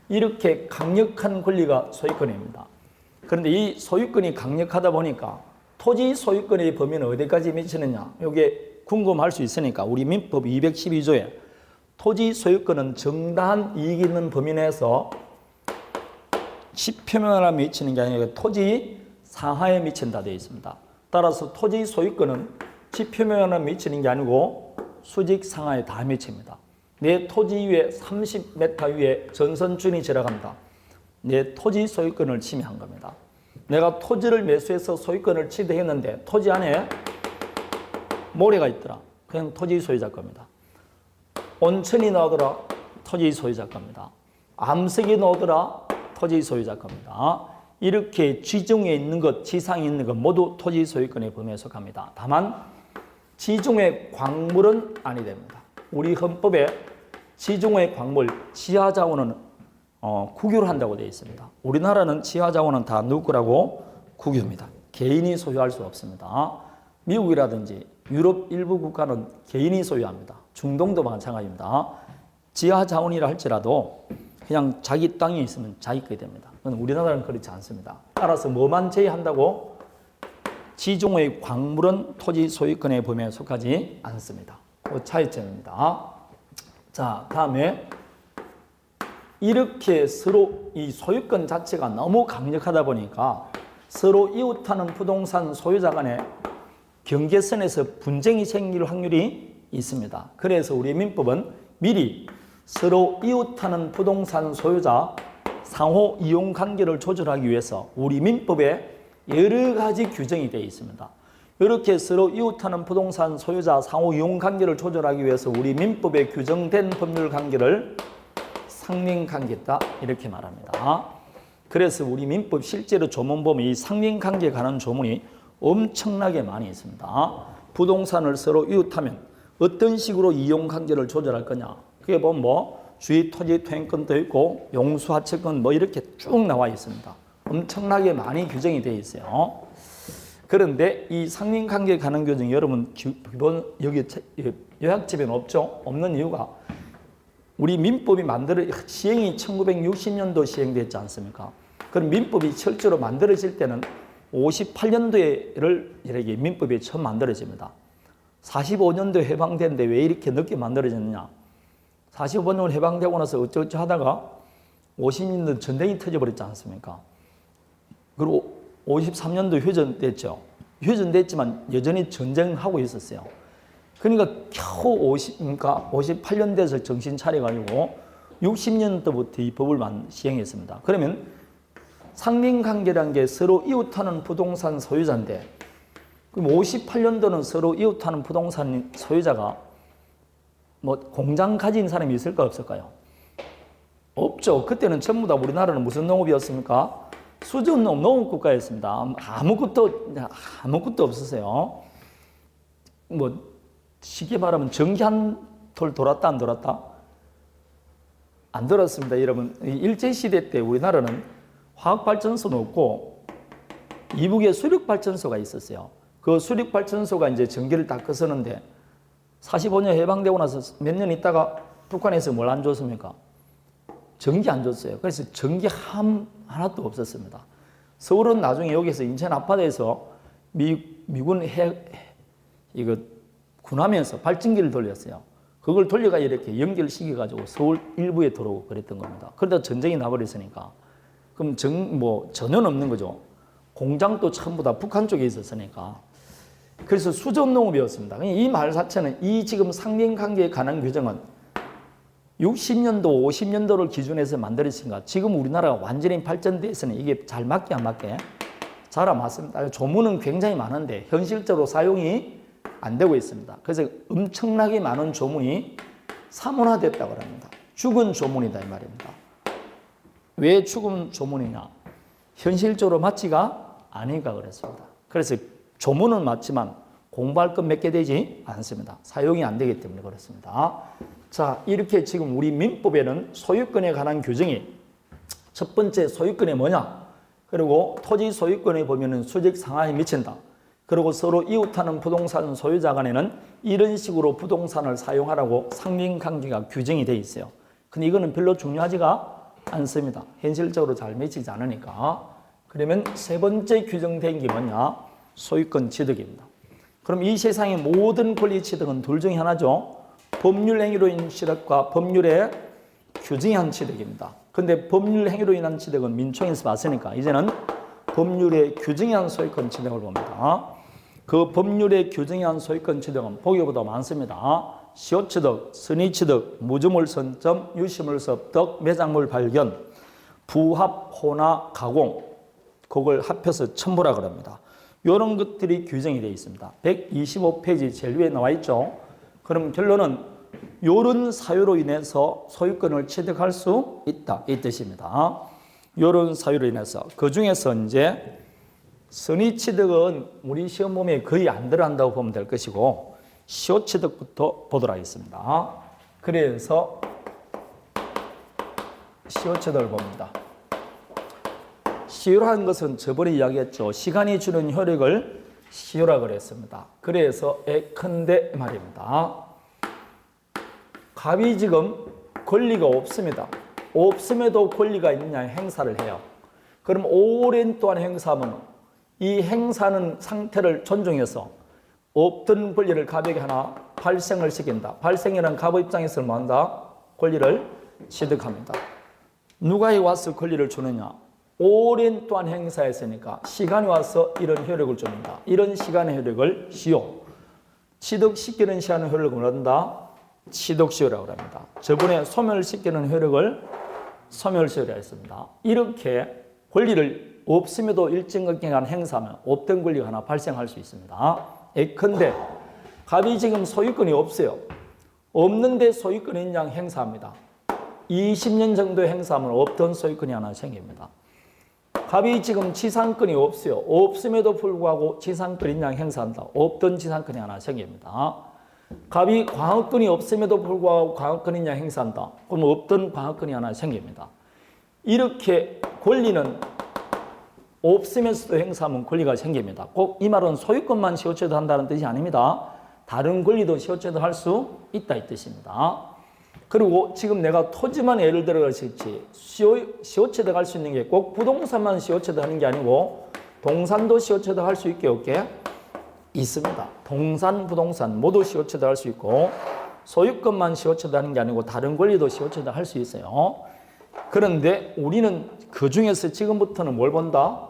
이렇게 강력한 권리가 소유권입니다. 그런데 이 소유권이 강력하다 보니까 토지 소유권의 범위는 어디까지 미치느냐? 이게 궁금할 수 있으니까 우리 민법 212조에 토지 소유권은 정당한 이익이 있는 범위 내에서 10평면에 미치는 게 아니라 토지 상하에 미친다 되어 있습니다. 따라서 토지 소유권은 10평면에 미치는 게 아니고 수직 상하에 다 미칩니다. 내 토지 위에 30m 위에 전선준이 지나간다. 내 토지 소유권을 침해한 겁니다. 내가 토지를 매수해서 소유권을 취득했는데 토지 안에 모래가 있더라. 그냥 토지 소유자 겁니다. 온천이 나오더라. 토지 소유자 겁니다. 암석이 나오더라. 토지 소유자 겁니다. 이렇게 지중해 있는 것, 지상에 있는 것 모두 토지 소유권의 범위에 속합니다. 다만 지중해 광물은 아니 됩니다. 우리 헌법에 시중의 광물, 지하 자원은 국유를 한다고 되어 있습니다. 우리나라는 지하 자원은 다 누구 거라고? 국유입니다. 개인이 소유할 수 없습니다. 미국이라든지 유럽 일부 국가는 개인이 소유합니다. 중동도 마찬가지입니다. 지하 자원이라 할지라도 그냥 자기 땅이 있으면 자기 것이 됩니다. 우리나라는 그렇지 않습니다. 따라서 뭐만 제외한다고? 지중해 광물은 토지 소유권의 범위에 속하지 않습니다. 그 차이점입니다. 자, 다음에 이렇게 서로 이 소유권 자체가 너무 강력하다 보니까 서로 이웃하는 부동산 소유자 간의 경계선에서 분쟁이 생길 확률이 있습니다. 그래서 우리 민법은 미리 서로 이웃하는 부동산 소유자 상호 이용 관계를 조절하기 위해서 우리 민법에 여러 가지 규정이 되어 있습니다. 이렇게 서로 이웃하는 부동산 소유자 상호 이용 관계를 조절하기 위해서 우리 민법에 규정된 법률 관계를 상린관계다 이렇게 말합니다. 그래서 우리 민법 실제로 조문 보면 이 상린관계에 관한 조문이 엄청나게 많이 있습니다. 부동산을 서로 이웃하면 어떤 식으로 이용관계를 조절할 거냐. 그게 보면 뭐 주의 토지 토행권도 있고 용수하청권 뭐 이렇게 쭉 나와 있습니다. 엄청나게 많이 규정이 되어 있어요. 그런데 이 상린관계에 관한 규정이 여러분 기본 여기 요약집에는 없죠. 없는 이유가 우리 민법이 시행이 1960년도 시행됐지 않습니까? 그럼 민법이 실제로 만들어질 때는 58년도에를 이렇게 민법이 처음 만들어집니다. 45년도에 해방됐는데 왜 이렇게 늦게 만들어졌느냐? 45년 해방되고 나서 어쩌고저쩌고 하다가 50년도 전쟁이 터져버렸지 않습니까? 그리고 53년도 휴전됐죠. 휴전됐지만 여전히 전쟁하고 있었어요. 그러니까 겨우 58년 돼서 정신 차려가지고 60년도부터 이 법을 시행했습니다. 그러면 상린관계라는 게 서로 이웃하는 부동산 소유자인데 그럼 58년도는 서로 이웃하는 부동산 소유자가 뭐 공장 가진 사람이 있을까 없을까요? 없죠. 그때는 전부 다 우리나라는 무슨 농업이었습니까? 수준농업 농업국가였습니다. 아무것도 없었어요. 뭐 쉽게 말하면 전기 한 돌 돌았다 안 돌았다? 안 돌았습니다. 여러분 일제시대 때 우리나라는 화학발전소는 없고 이북에 수력발전소가 있었어요. 그 수력발전소가 이제 전기를 다 끄서는데 45년 해방되고 나서 몇 년 있다가 북한에서 뭘 안 줬습니까? 전기 안 줬어요. 그래서 전기 하나도 없었습니다. 서울은 나중에 여기서 인천 아파트에서 미군 이거 군하면서 발전기를 돌렸어요. 그걸 돌려가 이렇게 연결시켜가지고 서울 일부에 들어오고 그랬던 겁니다. 그러다 전쟁이 나버렸으니까. 그럼 전혀 없는 거죠. 공장도 전부 다 북한 쪽에 있었으니까. 그래서 수전농업이었습니다. 이 말 자체는 이 지금 상린관계에 관한 규정은 60년도, 50년도를 기준해서 만들어진가. 지금 우리나라가 완전히 발전돼서는 이게 잘 맞게 안 맞게? 잘 안 맞습니다. 조문은 굉장히 많은데 현실적으로 사용이 안 되고 있습니다. 그래서 엄청나게 많은 조문이 사문화됐다고 합니다. 죽은 조문이다 이 말입니다. 왜 죽은 조문이냐? 현실적으로 맞지가 않으니까 그렇습니다. 그래서 조문은 맞지만 공부할 것 몇 개 되지 않습니다. 사용이 안 되기 때문에 그렇습니다. 자, 이렇게 지금 우리 민법에는 소유권에 관한 규정이 첫 번째 소유권이 뭐냐? 그리고 토지 소유권에 보면은 수직 상하에 미친다. 그리고 서로 이웃하는 부동산 소유자 간에는 이런 식으로 부동산을 사용하라고 상린관계가 규정이 되어 있어요. 근데 이거는 별로 중요하지가 않습니다. 현실적으로 잘 맺히지 않으니까. 그러면 세 번째 규정된 게 뭐냐? 소유권 취득입니다. 그럼 이 세상의 모든 권리 취득은 둘 중에 하나죠. 법률 행위로 인한 취득과 법률의 규정한 취득입니다. 근데 법률 행위로 인한 취득은 민총에서 봤으니까 이제는 법률의 규정한 소유권 취득을 봅니다. 그 법률의 규정한 소유권 취득은 보기보다 많습니다. 시효취득, 선의취득, 무주물 선점, 유실물 습득, 매장물 발견, 부합, 혼화, 가공 그걸 합해서 첨부라 그럽니다. 이런 것들이 규정이 되어 있습니다. 125페이지 제일 위에 나와 있죠. 그럼 결론은 이런 사유로 인해서 소유권을 취득할 수 있다 이 뜻입니다. 이런 사유로 인해서 그 중에서 이제 선의취득은 우리 시험 범위에 거의 안 들어간다고 보면 될 것이고 시효취득부터 보도록 하겠습니다. 그래서 시효취득을 봅니다. 시효라는 것은 저번에 이야기했죠. 시간이 주는 효력을 시효라 그랬습니다. 그래서 예컨대 말입니다. 갑이 지금 권리가 없습니다. 없음에도 권리가 있느냐 행사를 해요. 그럼 오랜 동안 행사하면 이 행사하는 상태를 존중해서 없던 권리를 갑에게 하나 발생을 시킨다. 발생이란 갑의 입장에서 뭐한다? 권리를 취득합니다. 누가 와서 권리를 주느냐? 오랜 동안 행사했으니까 시간이 와서 이런 효력을 줍니다. 이런 시간의 효력을 시효. 취득시키는 시간의 효력을 뭐한다? 취득시효라고 합니다. 저번에 소멸시키는 효력을 소멸시효라 했습니다. 이렇게 권리를 없음에도 일정 기간 행사하면 없던 권리가 하나 발생할 수 있습니다. 예컨대 갑이 지금 소유권이 없어요. 없는데 소유권이 있는 양 행사합니다. 20년 정도 행사하면 없던 소유권이 하나 생깁니다. 갑이 지금 지상권이 없어요. 없음에도 불구하고 지상권이 있는 양 행사한다. 없던 지상권이 하나 생깁니다. 갑이 광역권이 없음에도 불구하고 광역권이 있는 양 행사한다. 그럼 없던 광역권이 하나 생깁니다. 이렇게 권리는 없으면서도 행사하면 권리가 생깁니다. 꼭 이 말은 소유권만 시효취득한다는 뜻이 아닙니다. 다른 권리도 시효취득할 수 있다 이 뜻입니다. 그리고 지금 내가 토지만 예를 들어 가지고 시효취득할 수 있는 게 꼭 부동산만 시효취득하는 게 아니고 동산도 시효취득할 수 있게 없게 있습니다. 동산, 부동산 모두 시효취득할 수 있고 소유권만 시효취득하는 게 아니고 다른 권리도 시효취득할 수 있어요. 그런데 우리는 그 중에서 지금부터는 뭘 본다?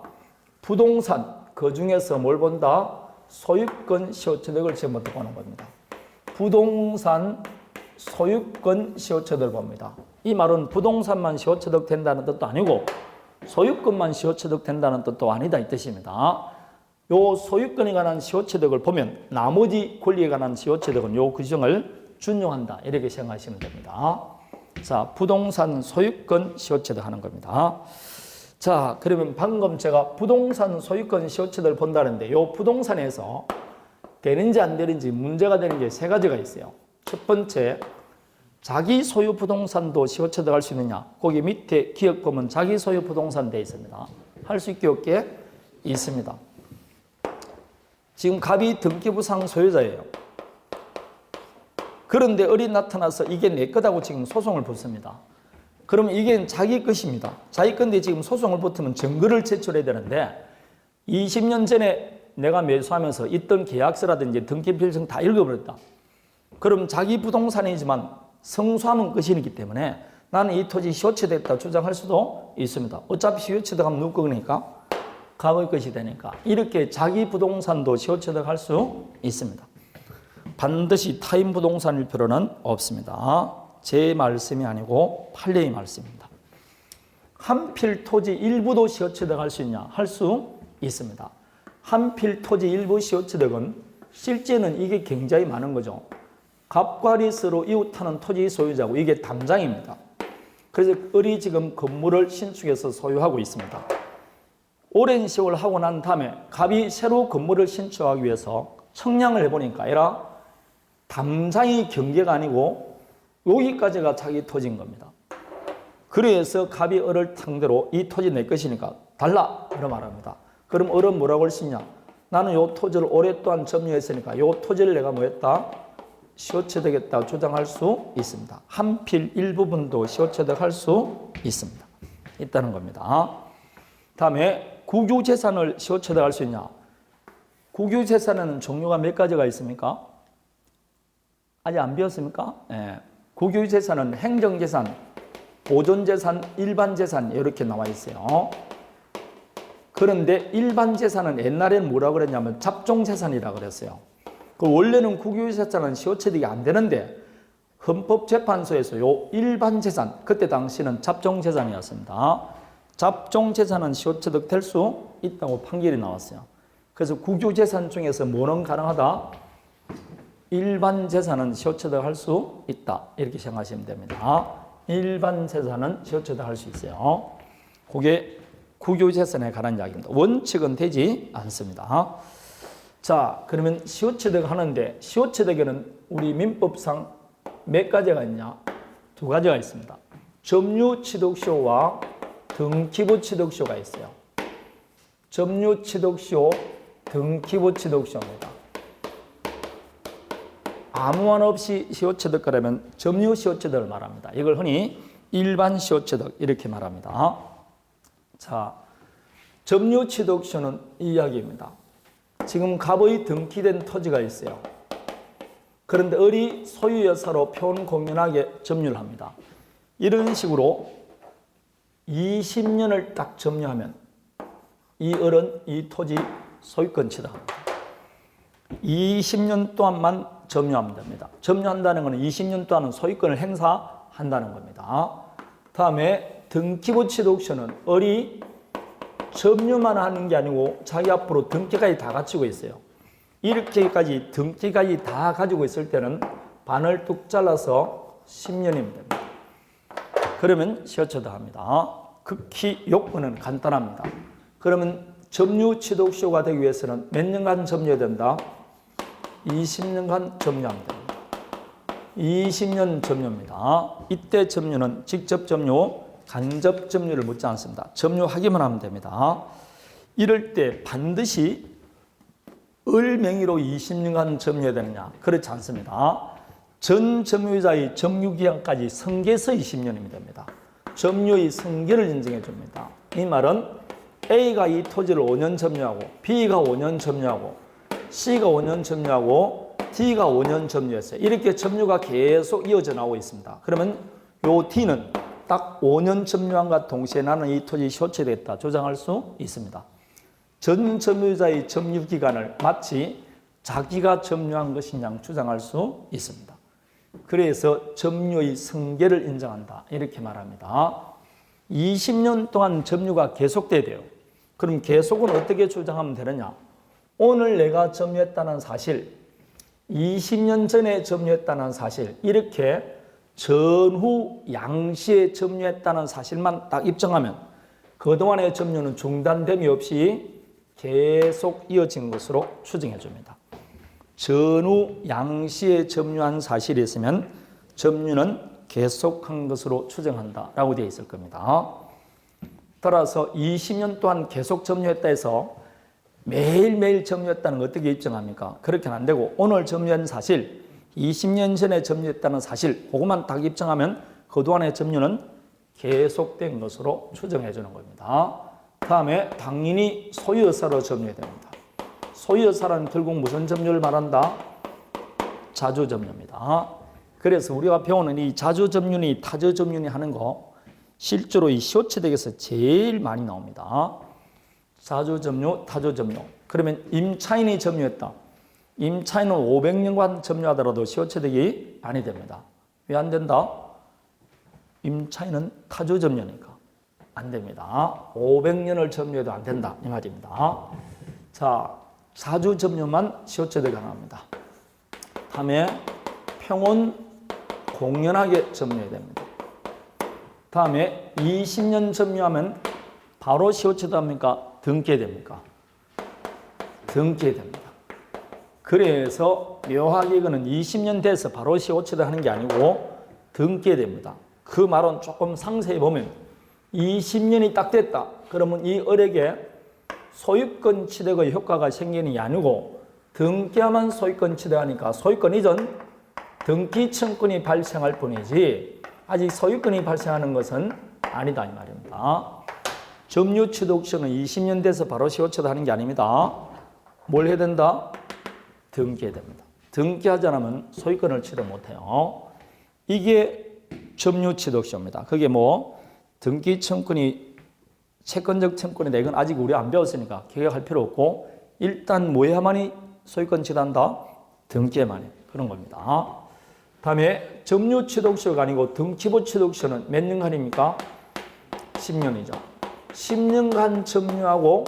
부동산, 그 중에서 뭘 본다? 소유권 시효취득을 지금부터 보는 겁니다. 부동산, 소유권 시효취득을 봅니다. 이 말은 부동산만 시효취득 된다는 뜻도 아니고 소유권만 시효취득 된다는 뜻도 아니다 이 뜻입니다. 요 소유권에 관한 시효취득을 보면 나머지 권리에 관한 시효취득은 요 규정을 준용한다 이렇게 생각하시면 됩니다. 자, 부동산 소유권 시효취득 하는 겁니다. 자, 그러면 방금 제가 부동산 소유권 시효취득을 본다는데 요 부동산에서 되는지 안 되는지 문제가 되는 게 세 가지가 있어요. 첫 번째, 자기 소유 부동산도 시효취득할 수 있느냐? 거기 밑에 기억 보면 자기 소유 부동산 되어 있습니다. 할 수 있게 없게 있습니다. 지금 갑이 등기부상 소유자예요. 그런데 을이 나타나서 이게 내 거다고 지금 소송을 붙습니다. 그러면 이게 자기 것입니다. 자기 건데 지금 소송을 붙으면 증거를 제출해야 되는데 20년 전에 내가 매수하면서 있던 계약서라든지 등기필증 다 읽어버렸다. 그럼 자기 부동산이지만 성수하면 끝이기 때문에 나는 이 토지 시효취득했다 주장할 수도 있습니다. 어차피 시효취득하면 누구 거니까? 갑의 것이 되니까. 이렇게 자기 부동산도 시효취득할 수 있습니다. 반드시 타인 부동산일 필요는 없습니다. 제 말씀이 아니고 판례의 말씀입니다. 한 필 토지 일부도 시효취득할 수 있냐? 할 수 있습니다. 한 필 토지 일부 시효취득은 실제는 이게 굉장히 많은 거죠. 갑과 리스로 이웃하는 토지 소유자고 이게 담장입니다. 그래서 을이 지금 건물을 신축해서 소유하고 있습니다. 오랜 세월 하고 난 다음에 갑이 새로 건물을 신축하기 위해서 청량을 해보니까 에라 담장이 경계가 아니고 여기까지가 자기 토지인 겁니다. 그래서 갑이 을을 상대로 이 토지 내 것이니까 달라 이런 말합니다. 그럼 을은 뭐라고 할 수 있냐? 나는 이 토지를 오랫동안 점유했으니까 이 토지를 내가 뭐 했다? 시효취득했다 주장할 수 있습니다. 한 필 일부분도 시효취득할 수 있습니다. 있다는 겁니다. 다음에 국유재산을 시효취득할 수 있냐? 국유재산은 종류가 몇 가지가 있습니까? 아직 안 배웠습니까? 네. 국유재산은 행정재산, 보존재산, 일반재산 이렇게 나와 있어요. 그런데 일반재산은 옛날에는 뭐라고 그랬냐면 잡종재산이라고 그랬어요. 그 원래는 국유재산은 시효취득이 안 되는데 헌법재판소에서 요 일반재산, 그때 당시는 잡종재산이었습니다. 잡종재산은 시효취득 될 수 있다고 판결이 나왔어요. 그래서 국유재산 중에서 뭐는 가능하다? 일반재산은 시효취득할 수 있다. 이렇게 생각하시면 됩니다. 일반재산은 시효취득할 수 있어요. 그게 국유재산에 관한 이야기입니다. 원칙은 되지 않습니다. 자, 그러면 시효취득 하는데 시효취득에는 우리 민법상 몇 가지가 있냐? 두 가지가 있습니다. 점유취득쇼와 등기부취득쇼가 있어요. 점유취득쇼, 등기부취득쇼입니다. 아무한 없이 시효취득하려면 점유시효취득을 말합니다. 이걸 흔히 일반 시효취득 이렇게 말합니다. 자, 점유취득쇼는 이 이야기입니다. 지금 갑의 등기된 토지가 있어요. 그런데 을이 소유여사로 표현공연하게 점유를 합니다. 이런 식으로 20년을 딱 점유하면 이 을은 이 토지 소유권 취득합니다. 20년 동안만 점유하면 됩니다. 점유한다는 것은 20년 동안은 소유권을 행사한다는 겁니다. 다음에 등기부취득쇼는 을이 점유만 하는 게 아니고 자기 앞으로 등기까지 다 갖추고 있어요. 이렇게까지 등기까지 다 가지고 있을 때는 반을 뚝 잘라서 10년이면 됩니다. 그러면 시효취득합니다. 극히 요건은 간단합니다. 그러면 점유취득쇼가 되기 위해서는 몇 년간 점유해야 된다? 20년간 점유하면 됩니다. 20년 점유입니다. 이때 점유는 직접 점유, 간접 점유를 묻지 않습니다. 점유하기만 하면 됩니다. 이럴 때 반드시 을 명의로 20년간 점유해야 되느냐? 그렇지 않습니다. 전 점유자의 점유기간까지 성계해서 20년이면 됩니다. 점유의 성계를 인정해 줍니다. 이 말은 A가 이 토지를 5년 점유하고 B가 5년 점유하고 C가 5년 점유하고 D가 5년 점유했어요. 이렇게 점유가 계속 이어져 나오고 있습니다. 그러면 요 D는 딱 5년 점유함과 동시에 나는 이 토지 시효취득했다 주장할 수 있습니다. 전 점유자의 점유기간을 마치 자기가 점유한 것인 양 주장할 수 있습니다. 그래서 점유의 성계를 인정한다 이렇게 말합니다. 20년 동안 점유가 계속돼야 돼요. 그럼 계속은 어떻게 주장하면 되느냐? 오늘 내가 점유했다는 사실, 20년 전에 점유했다는 사실, 이렇게 전후 양시에 점유했다는 사실만 딱 입증하면 그동안의 점유는 중단됨이 없이 계속 이어진 것으로 추정해 줍니다. 전후 양시에 점유한 사실이 있으면 점유는 계속한 것으로 추정한다라고 되어 있을 겁니다. 따라서 20년 동안 계속 점유했다 해서 매일매일 점유했다는 거 어떻게 입증합니까? 그렇게는 안 되고 오늘 점유한 사실, 20년 전에 점유했다는 사실 그것만 딱 입증하면 그동안의 점유는 계속된 것으로 추정해 주는 겁니다. 다음에 당연히 소유여사로 점유해야 됩니다. 소유여사라는 결국 무슨 점유를 말한다? 자주점유입니다. 그래서 우리가 배우는 이 자주점유니 타주점유니 하는 거 실제로 이 시효취득에서 제일 많이 나옵니다. 자주점유, 타주점유. 그러면 임차인이 점유했다. 임차인은 500년간 점유하더라도 시효취득이 아니 됩니다. 왜 안 된다? 임차인은 타주점유니까 안 됩니다. 500년을 점유해도 안 된다 이 말입니다. 자, 자주점유만 시효취득 가능합니다. 다음에 평온 공연하게 점유해야 됩니다. 다음에 20년 점유하면 바로 시효취득합니까? 등기해야 됩니까? 등기해야 됩니다. 그래서 묘하게 이거는 20년 돼서 바로 시효취득하는 게 아니고 등기해야 됩니다. 그 말은 조금 상세히 보면 20년이 딱 됐다. 그러면 이 을에게 소유권 취득의 효과가 생기는 게 아니고 등기하면 소유권 취득하니까 소유권 이전 등기 청구권이 발생할 뿐이지 아직 소유권이 발생하는 것은 아니다 이 말입니다. 점유취득시는 20년 돼서 바로 시효취득하는 게 아닙니다. 뭘 해야 된다? 등기해야 됩니다. 등기하지 않으면 소유권을 취득 못해요. 이게 점유취득시입니다. 그게 뭐 등기 청구권이 채권적 청구권이다. 이건 아직 우리 안 배웠으니까 기억할 필요 없고 일단 뭐 해야만이 소유권 취득한다? 등기해만이 그런 겁니다. 다음에 점유취득시가 아니고 등기부취득시는 몇 년간입니까? 10년이죠. 10년간 점유하고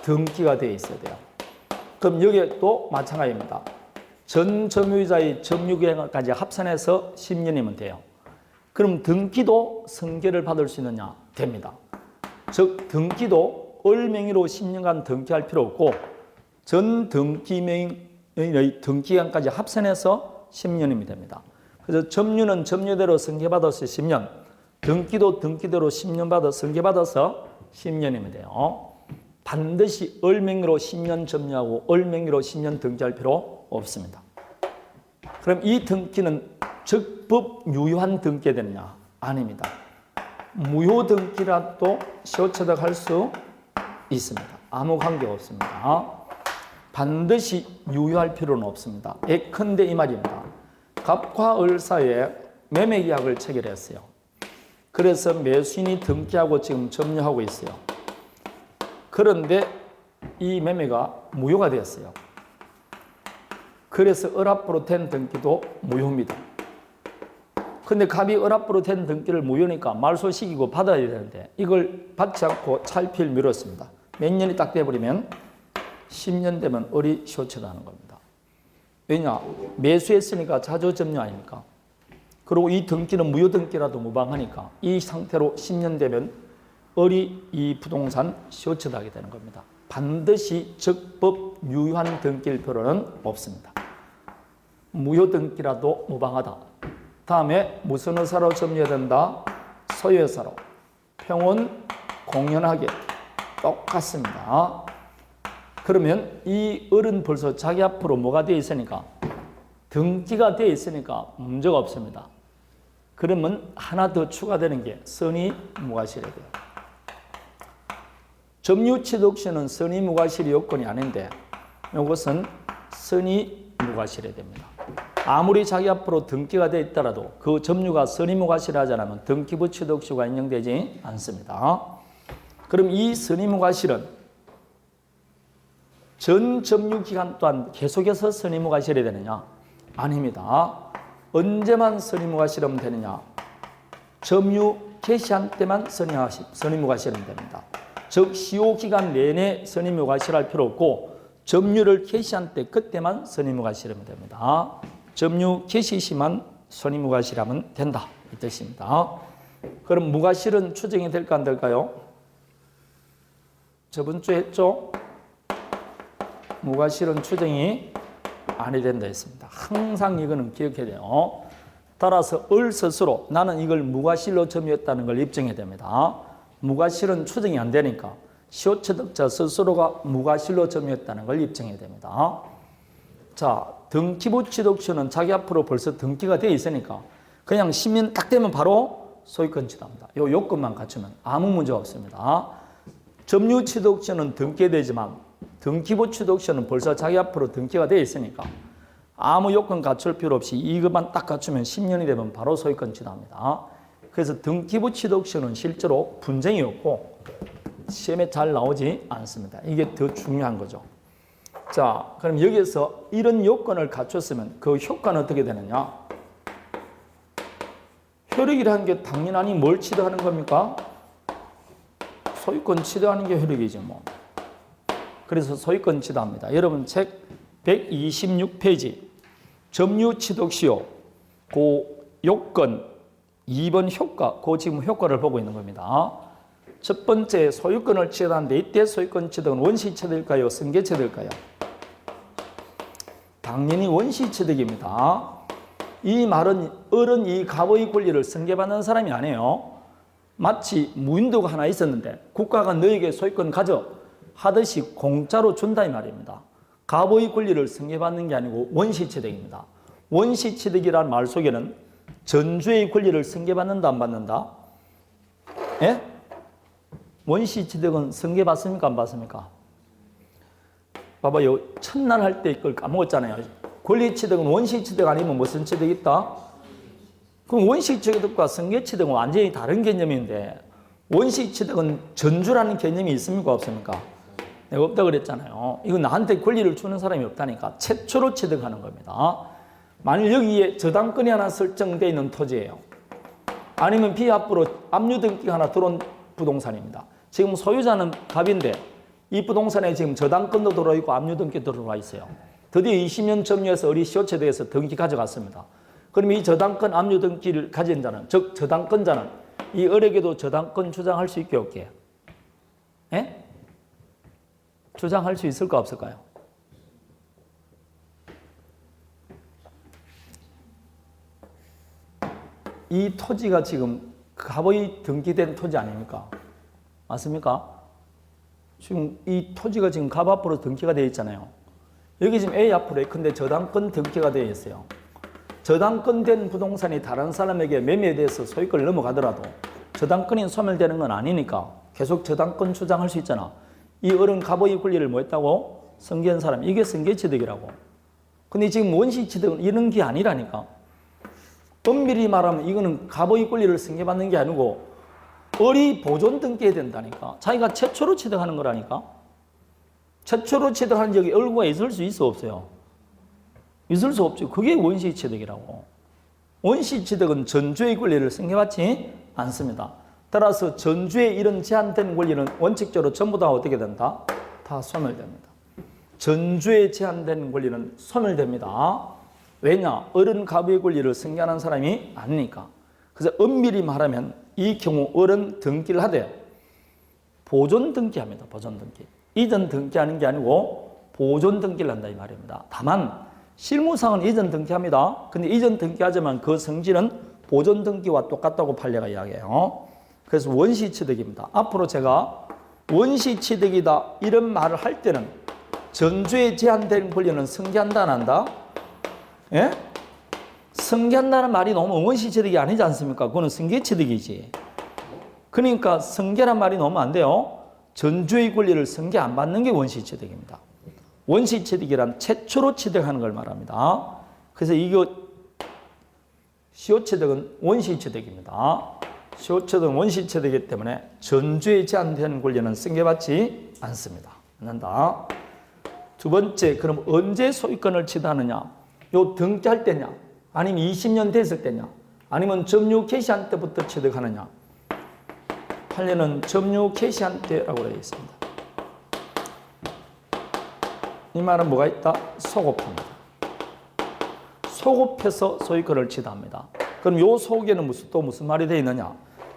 등기가 되어 있어야 돼요. 그럼 여기에 또 마찬가지입니다. 전 점유자의 점유기간까지 합산해서 10년이면 돼요. 그럼 등기도 승계를 받을 수 있느냐? 됩니다. 즉 등기도 을 명의로 10년간 등기할 필요 없고 전 등기명의 등기기간까지 합산해서 10년이면 됩니다. 그래서 점유는 점유대로 승계받을 수 10년, 등기도 등기대로 10년 받아 승계받아서 10년이면 돼요. 반드시 을명의로 10년 점유하고 을명의로 10년 등기할 필요 없습니다. 그럼 이 등기는 적법 유효한 등기가 되느냐? 아닙니다. 무효 등기라도 시효처득할 수 있습니다. 아무 관계 없습니다. 반드시 유효할 필요는 없습니다. 예컨대 이 말입니다. 갑과 을 사이에 매매계약을 체결했어요. 그래서 매수인이 등기하고 지금 점유하고 있어요. 그런데 이 매매가 무효가 되었어요. 그래서 을 앞으로 된 등기도 무효입니다. 근데 갑이 을 앞으로 된 등기를 무효니까 말소시키고 받아야 되는데 이걸 받지 않고 찰필 미뤘습니다. 몇 년이 딱 돼버리면 10년 되면 을이 시효처리하는 겁니다. 왜냐? 매수했으니까 자조점유 아닙니까? 그리고 이 등기는 무효 등기라도 무방하니까 이 상태로 10년 되면 을이 이 부동산 시효처리하게 되는 겁니다. 반드시 적법 유효한 등기일 필요는 없습니다. 무효 등기라도 무방하다. 다음에 무슨 의사로 점유해야 된다? 소유의사로. 평온 공연하게 똑같습니다. 그러면 이 을은 벌써 자기 앞으로 뭐가 되어 있으니까? 등기가 되어 있으니까 문제가 없습니다. 그러면 하나 더 추가되는 게 선의무과실이 돼요. 점유취득시는 선의무과실이 요건이 아닌데 이것은 선의무과실이 됩니다. 아무리 자기 앞으로 등기가 되어 있더라도 그 점유가 선의무과실을 하지 않으면 등기부 취득시효가 인정되지 않습니다. 그럼 이 선의무과실은 전 점유 기간 동안 계속해서 선의무과실이 되느냐? 아닙니다. 언제만 선의무과실하면 되느냐? 점유 개시한 때만 선의무과실하면 됩니다. 즉 시효기간 내내 선의무과실할 필요 없고 점유를 개시한 때 그때만 선의무과실하면 됩니다. 점유 개시 시만 선의무과실하면 된다 이 뜻입니다. 그럼 무과실은 추정이 될까 안 될까요? 저번 주에 했죠? 무과실은 추정이 아니 된다 했습니다. 항상 이거는 기억해야 돼요. 따라서 을 스스로 나는 이걸 무과실로 점유했다는 걸 입증해야 됩니다. 무과실은 추정이 안 되니까 시효취득자 스스로가 무과실로 점유했다는 걸 입증해야 됩니다. 자, 등기부 취득시효는 자기 앞으로 벌써 등기가 되어 있으니까 그냥 10년 딱 되면 바로 소유권 취득합니다. 이 요건만 갖추면 아무 문제 없습니다. 점유 취득시효는 등기되지만 등기부 취득시효는 벌써 자기 앞으로 등기가 되어 있으니까 아무 요건 갖출 필요 없이 이것만 딱 갖추면 10년이 되면 바로 소유권 취득합니다. 그래서 등기부 취득시효는 실제로 분쟁이 없고 시험에 잘 나오지 않습니다. 이게 더 중요한 거죠. 자, 그럼 여기서 이런 요건을 갖췄으면 그 효과는 어떻게 되느냐? 효력이라는 게 당연히 뭘 취득하는 겁니까? 소유권 취득하는 게 효력이지 뭐. 그래서 소유권 취득합니다. 여러분 책 126페이지 점유 취득 시효 그 요건 2번 효과 그 지금 효과를 보고 있는 겁니다. 첫 번째 소유권을 취득하는데 이때 소유권 취득은 원시 취득일까요? 승계 취득일까요? 당연히 원시 취득입니다. 이 말은 을은 이 갑의 권리를 승계받는 사람이 아니에요. 마치 무인도가 하나 있었는데 국가가 너에게 소유권 가져 하듯이 공짜로 준다 이 말입니다. 갑의 권리를 승계받는 게 아니고 원시취득입니다. 원시취득이라는 말 속에는 전주의 권리를 승계받는다 안 받는다? 예? 원시취득은 승계받습니까 안 받습니까? 봐봐요. 첫날 할 때 이걸 까먹었잖아요. 권리취득은 원시취득 아니면 무슨 취득이 있다? 그럼 원시취득과 승계취득은 완전히 다른 개념인데 원시취득은 전주라는 개념이 있습니까 없습니까? 내가 없다 그랬잖아요. 이건 나한테 권리를 주는 사람이 없다니까 최초로 취득하는 겁니다. 만일 여기에 저당권이 하나 설정되어 있는 토지예요. 아니면 비합부로 압류등기가 하나 들어온 부동산입니다. 지금 소유자는 갑인데 이 부동산에 지금 저당권도 들어있고 압류등기도 들어와 있어요. 드디어 20년 점유해서 을이 시효체득해서 등기 가져갔습니다. 그럼 이 저당권 압류등기를 가진 자는 즉 저당권자는 이 을에게도 저당권 주장할 수 있게 없게 예? 주장할 수 있을까 없을까요? 이 토지가 지금 갑의 등기된 토지 아닙니까? 맞습니까? 지금 이 토지가 지금 갑 앞으로 등기가 되어 있잖아요. 여기 지금 A 앞으로 예컨대 저당권 등기가 되어 있어요. 저당권 된 부동산이 다른 사람에게 매매돼서 소유권을 넘어가더라도 저당권이 소멸되는 건 아니니까 계속 저당권 주장할 수 있잖아. 이 어른 갑의 권리를 뭐 했다고? 승계한 사람. 이게 승계취득이라고. 근데 지금 원시취득은 이런 게 아니라니까. 엄밀히 말하면 이거는 갑의 권리를 승계받는 게 아니고 을이 보존 등기해야 된다니까. 자기가 최초로 취득하는 거라니까. 최초로 취득한 적이 을구가 있을 수 있어 없어요? 있을 수 없죠. 그게 원시취득이라고. 원시취득은 전주의 권리를 승계받지 않습니다. 따라서 전주의 이런 제한된 권리는 원칙적으로 전부 다 어떻게 된다? 다 소멸됩니다. 전주의 제한된 권리는 소멸됩니다. 왜냐? 어른 갑의 권리를 승계하는 사람이 아니니까. 그래서 엄밀히 말하면 이 경우 어른 등기를 하되 보존 등기합니다. 보존 등기. 이전 등기하는 게 아니고 보존 등기를 한다 이 말입니다. 다만 실무상은 이전 등기합니다. 근데 이전 등기하지만 그 성질은 보존 등기와 똑같다고 판례가 이야기해요. 그래서 원시취득입니다. 앞으로 제가 원시취득이다 이런 말을 할 때는 전주에 제한된 권리는 승계한다 안 한다? 예? 승계한다는 말이 너무 원시취득이 아니지 않습니까? 그거는 승계취득이지. 그러니까 승계란 말이 너무 안 돼요. 전주의 권리를 승계 안 받는 게 원시취득입니다. 원시취득이란 최초로 취득하는 걸 말합니다. 그래서 이거 시효취득은 원시취득입니다. 시효취득은 원시취득이기 때문에 전주에 제한된 권리는 승계받지 않습니다. 않는다. 두 번째, 그럼 언제 소유권을 취득하느냐? 요 등기할 때냐? 아니면 20년 됐을 때냐? 아니면 점유 개시한 때부터 취득하느냐? 판례는 점유 개시한 때라고 되어 있습니다. 이 말은 뭐가 있다? 소급입니다. 소급해서 소유권을 취득합니다. 그럼 요 속에는 또 무슨 말이 되어 있느냐?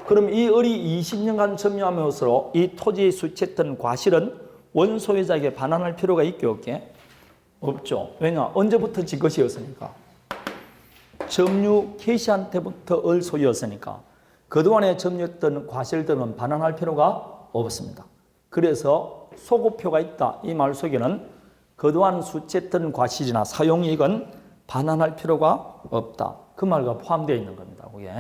그럼 이 을이 20년간 점유하면서 이 토지에 수취했던 과실은 원소유자에게 반환할 필요가 있게 없게? 없죠. 왜냐? 언제부터 지 것이었으니까. 점유 개시한 때부터 을 소유였으니까. 그동안에 점유했던 과실들은 반환할 필요가 없습니다. 그래서 소급표가 있다. 이 말 속에는 그동안 수취했던 과실이나 사용이익은 반환할 필요가 없다. 그 말과 포함되어 있는 겁니다. 그게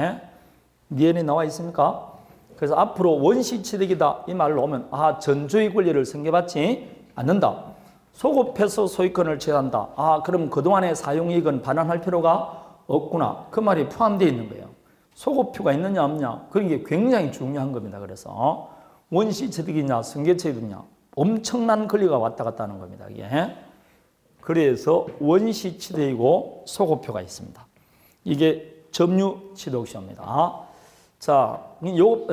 니은이 나와 있습니까? 그래서 앞으로 원시취득이다 이 말로 오면 전주의 권리를 승계받지 않는다. 소급해서 소유권을 취득한다. 그럼 그동안의 사용이익은 반환할 필요가 없구나. 그 말이 포함되어 있는 거예요. 소급표가 있느냐 없냐. 그런 게 굉장히 중요한 겁니다. 그래서 원시취득이냐 승계취득이냐 엄청난 권리가 왔다 갔다 하는 겁니다. 이게. 그래서 원시취득이고 소급표가 있습니다. 이게 점유취득시효입니다. 자,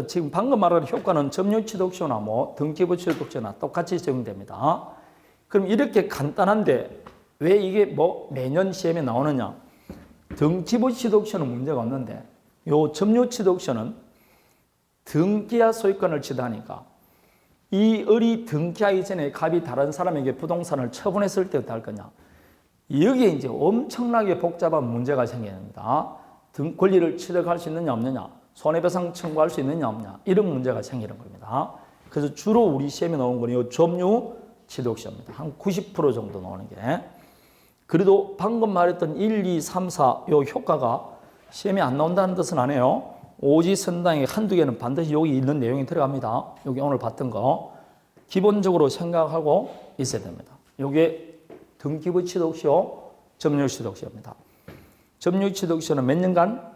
지금 방금 말한 효과는 점유취득시효나 등기부취득시효나 똑같이 적용됩니다. 그럼 이렇게 간단한데 왜 이게 매년 시험에 나오느냐? 등기부취득시효는 문제가 없는데 요 점유취득시효는 등기야 소유권을 취득하니까 이 을이 등기하기 전에 갑이 다른 사람에게 부동산을 처분했을 때 어떻게 할 거냐? 여기에 이제 엄청나게 복잡한 문제가 생깁니다. 권리를 취득할 수 있느냐 없느냐, 손해배상 청구할 수 있느냐 없느냐 이런 문제가 생기는 겁니다. 그래서 주로 우리 시험에 나오는 건 이 점유취득시효입니다. 한 90% 정도 나오는 게. 그래도 방금 말했던 1, 2, 3, 4 요 효과가 시험에 안 나온다는 뜻은 아니에요. 오지선당에 한두 개는 반드시 여기 있는 내용이 들어갑니다. 여기 오늘 봤던 거 기본적으로 생각하고 있어야 됩니다. 이게 등기부취득시효, 점유취득시효입니다. 점유취득시효는 몇 년간?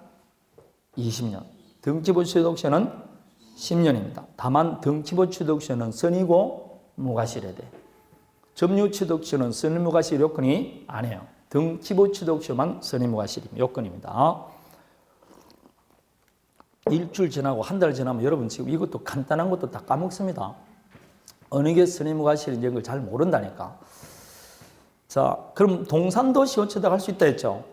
20년. 등기부취득시효는 10년입니다. 다만 등기부취득시효는 선이고 무과실에 돼. 점유취득시효는 선의무과실 요건이 아니에요. 등기부취득시효만 선의무과실 요건입니다. 일주일 지나고 한 달 지나면 여러분 지금 이것도 간단한 것도 다 까먹습니다. 어느 게 선의무과실인지 그걸 잘 모른다니까. 자, 그럼 동산도 시효취득할 수 있다 했죠.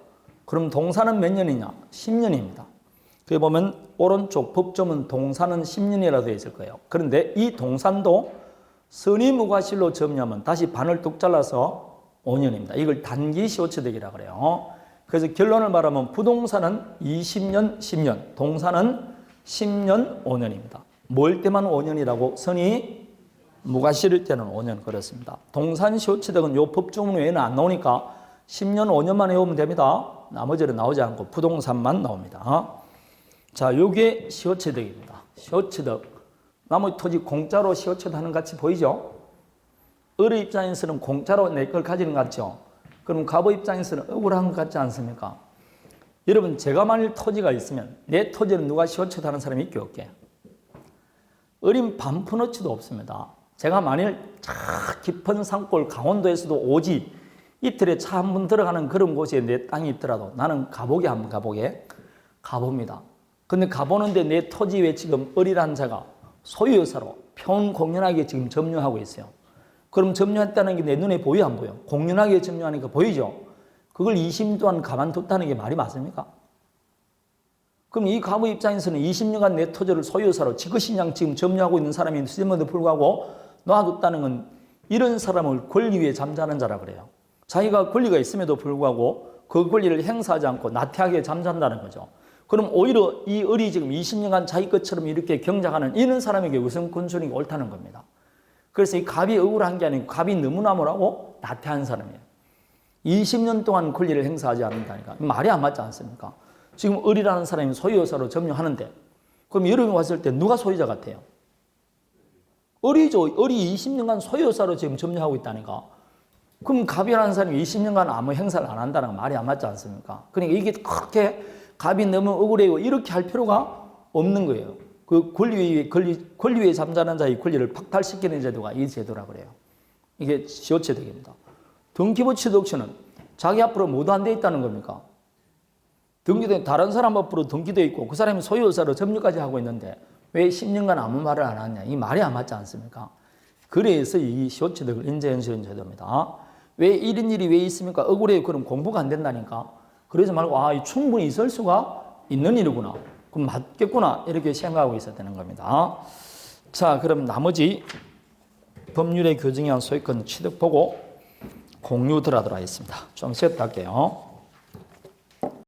그럼 동산은 몇 년이냐? 10년입니다. 그게 보면 오른쪽 법조문 동산은 10년이라고 되어 있을 거예요. 그런데 이 동산도 선의무과실로 점유하면 다시 반을 뚝 잘라서 5년입니다. 이걸 단기 시효취득이라고 그래요. 그래서 결론을 말하면 부동산은 20년, 10년, 동산은 10년 5년입니다. 뭘 때만 5년이라고? 선이 무가 실을 때는 5년 그렇습니다. 동산 시효취득은 요 법조문 외에는 안 나오니까 10년 5년만 해오면 됩니다. 나머지는 나오지 않고 부동산만 나옵니다. 자, 요게 시효취득입니다. 시효취득. 나머지 토지 공짜로 시효취득하는 것 같이 보이죠? 을의 입장에서는 공짜로 내 걸 가지는 것 같죠? 그럼 갑의 입장에서는 억울한 것 같지 않습니까? 여러분, 제가 만일 토지가 있으면 내 토지는 누가 시효취득하는 사람이 있게 없게? 어린 반푼어치도 없습니다. 제가 만일 저 깊은 산골 강원도에서도 오지 이틀에 차 한 번 들어가는 그런 곳에 내 땅이 있더라도 나는 가보게 한번 가봅니다. 근데 가보는데 내 토지 위에 지금 을이라는 자가 소유여사로 평공연하게 지금 점유하고 있어요. 그럼 점유했다는 게 내 눈에 보여 안 보여? 공연하게 점유하니까 보이죠? 그걸 20년 동안 가만뒀다는 게 말이 맞습니까? 그럼 이 가부 입장에서는 20년간 내 토지를 소유여사로 지그시냥 지금 점유하고 있는 사람이 있음에도 불구하고 놔뒀다는 건 이런 사람을 권리 위에 잠자는 자라 그래요. 자기가 권리가 있음에도 불구하고 그 권리를 행사하지 않고 나태하게 잠잔다는 거죠. 그럼 오히려 이 을이 지금 20년간 자기 것처럼 이렇게 경작하는 이런 사람에게 우선 군순이 옳다는 겁니다. 그래서 이 갑이 억울한 게 아니고 갑이 너무나 뭐라고? 나태한 사람이에요. 20년 동안 권리를 행사하지 않는다니까. 말이 안 맞지 않습니까? 지금 을이라는 사람이 소유여사로 점유하는데 그럼 여러분이 왔을 때 누가 소유자 같아요? 을이죠. 을이 20년간 소유여사로 지금 점유하고 있다니까. 그럼 갑이라는 사람이 20년간 아무 행사를 안 한다는 건 말이 안 맞지 않습니까? 그러니까 이게 그렇게 갑이 너무 억울해요. 이렇게 할 필요가 없는 거예요. 그 권리 위에 잠자는 자의 권리를 박탈시키는 제도가 이 제도라 그래요. 이게 시효취득입니다. 등기부 취득처는 자기 앞으로 모두 안 돼 있다는 겁니까? 등기된 다른 사람 앞으로 등기돼 있고 그 사람이 소유여사로 점유까지 하고 있는데 왜 10년간 아무 말을 안 하냐? 이 말이 안 맞지 않습니까? 그래서 이 시효취득을 인정해주는 제도입니다. 왜 이런 일이 왜 있습니까? 억울해요. 그럼 공부가 안 된다니까. 그러지 말고 충분히 있을 수가 있는 일이구나. 그럼 맞겠구나. 이렇게 생각하고 있어야 되는 겁니다. 자, 그럼 나머지 법률의 규정에 의한 소유권 취득 보고 공유 들어가도록 하겠습니다. 좀 쉬었다 할게요.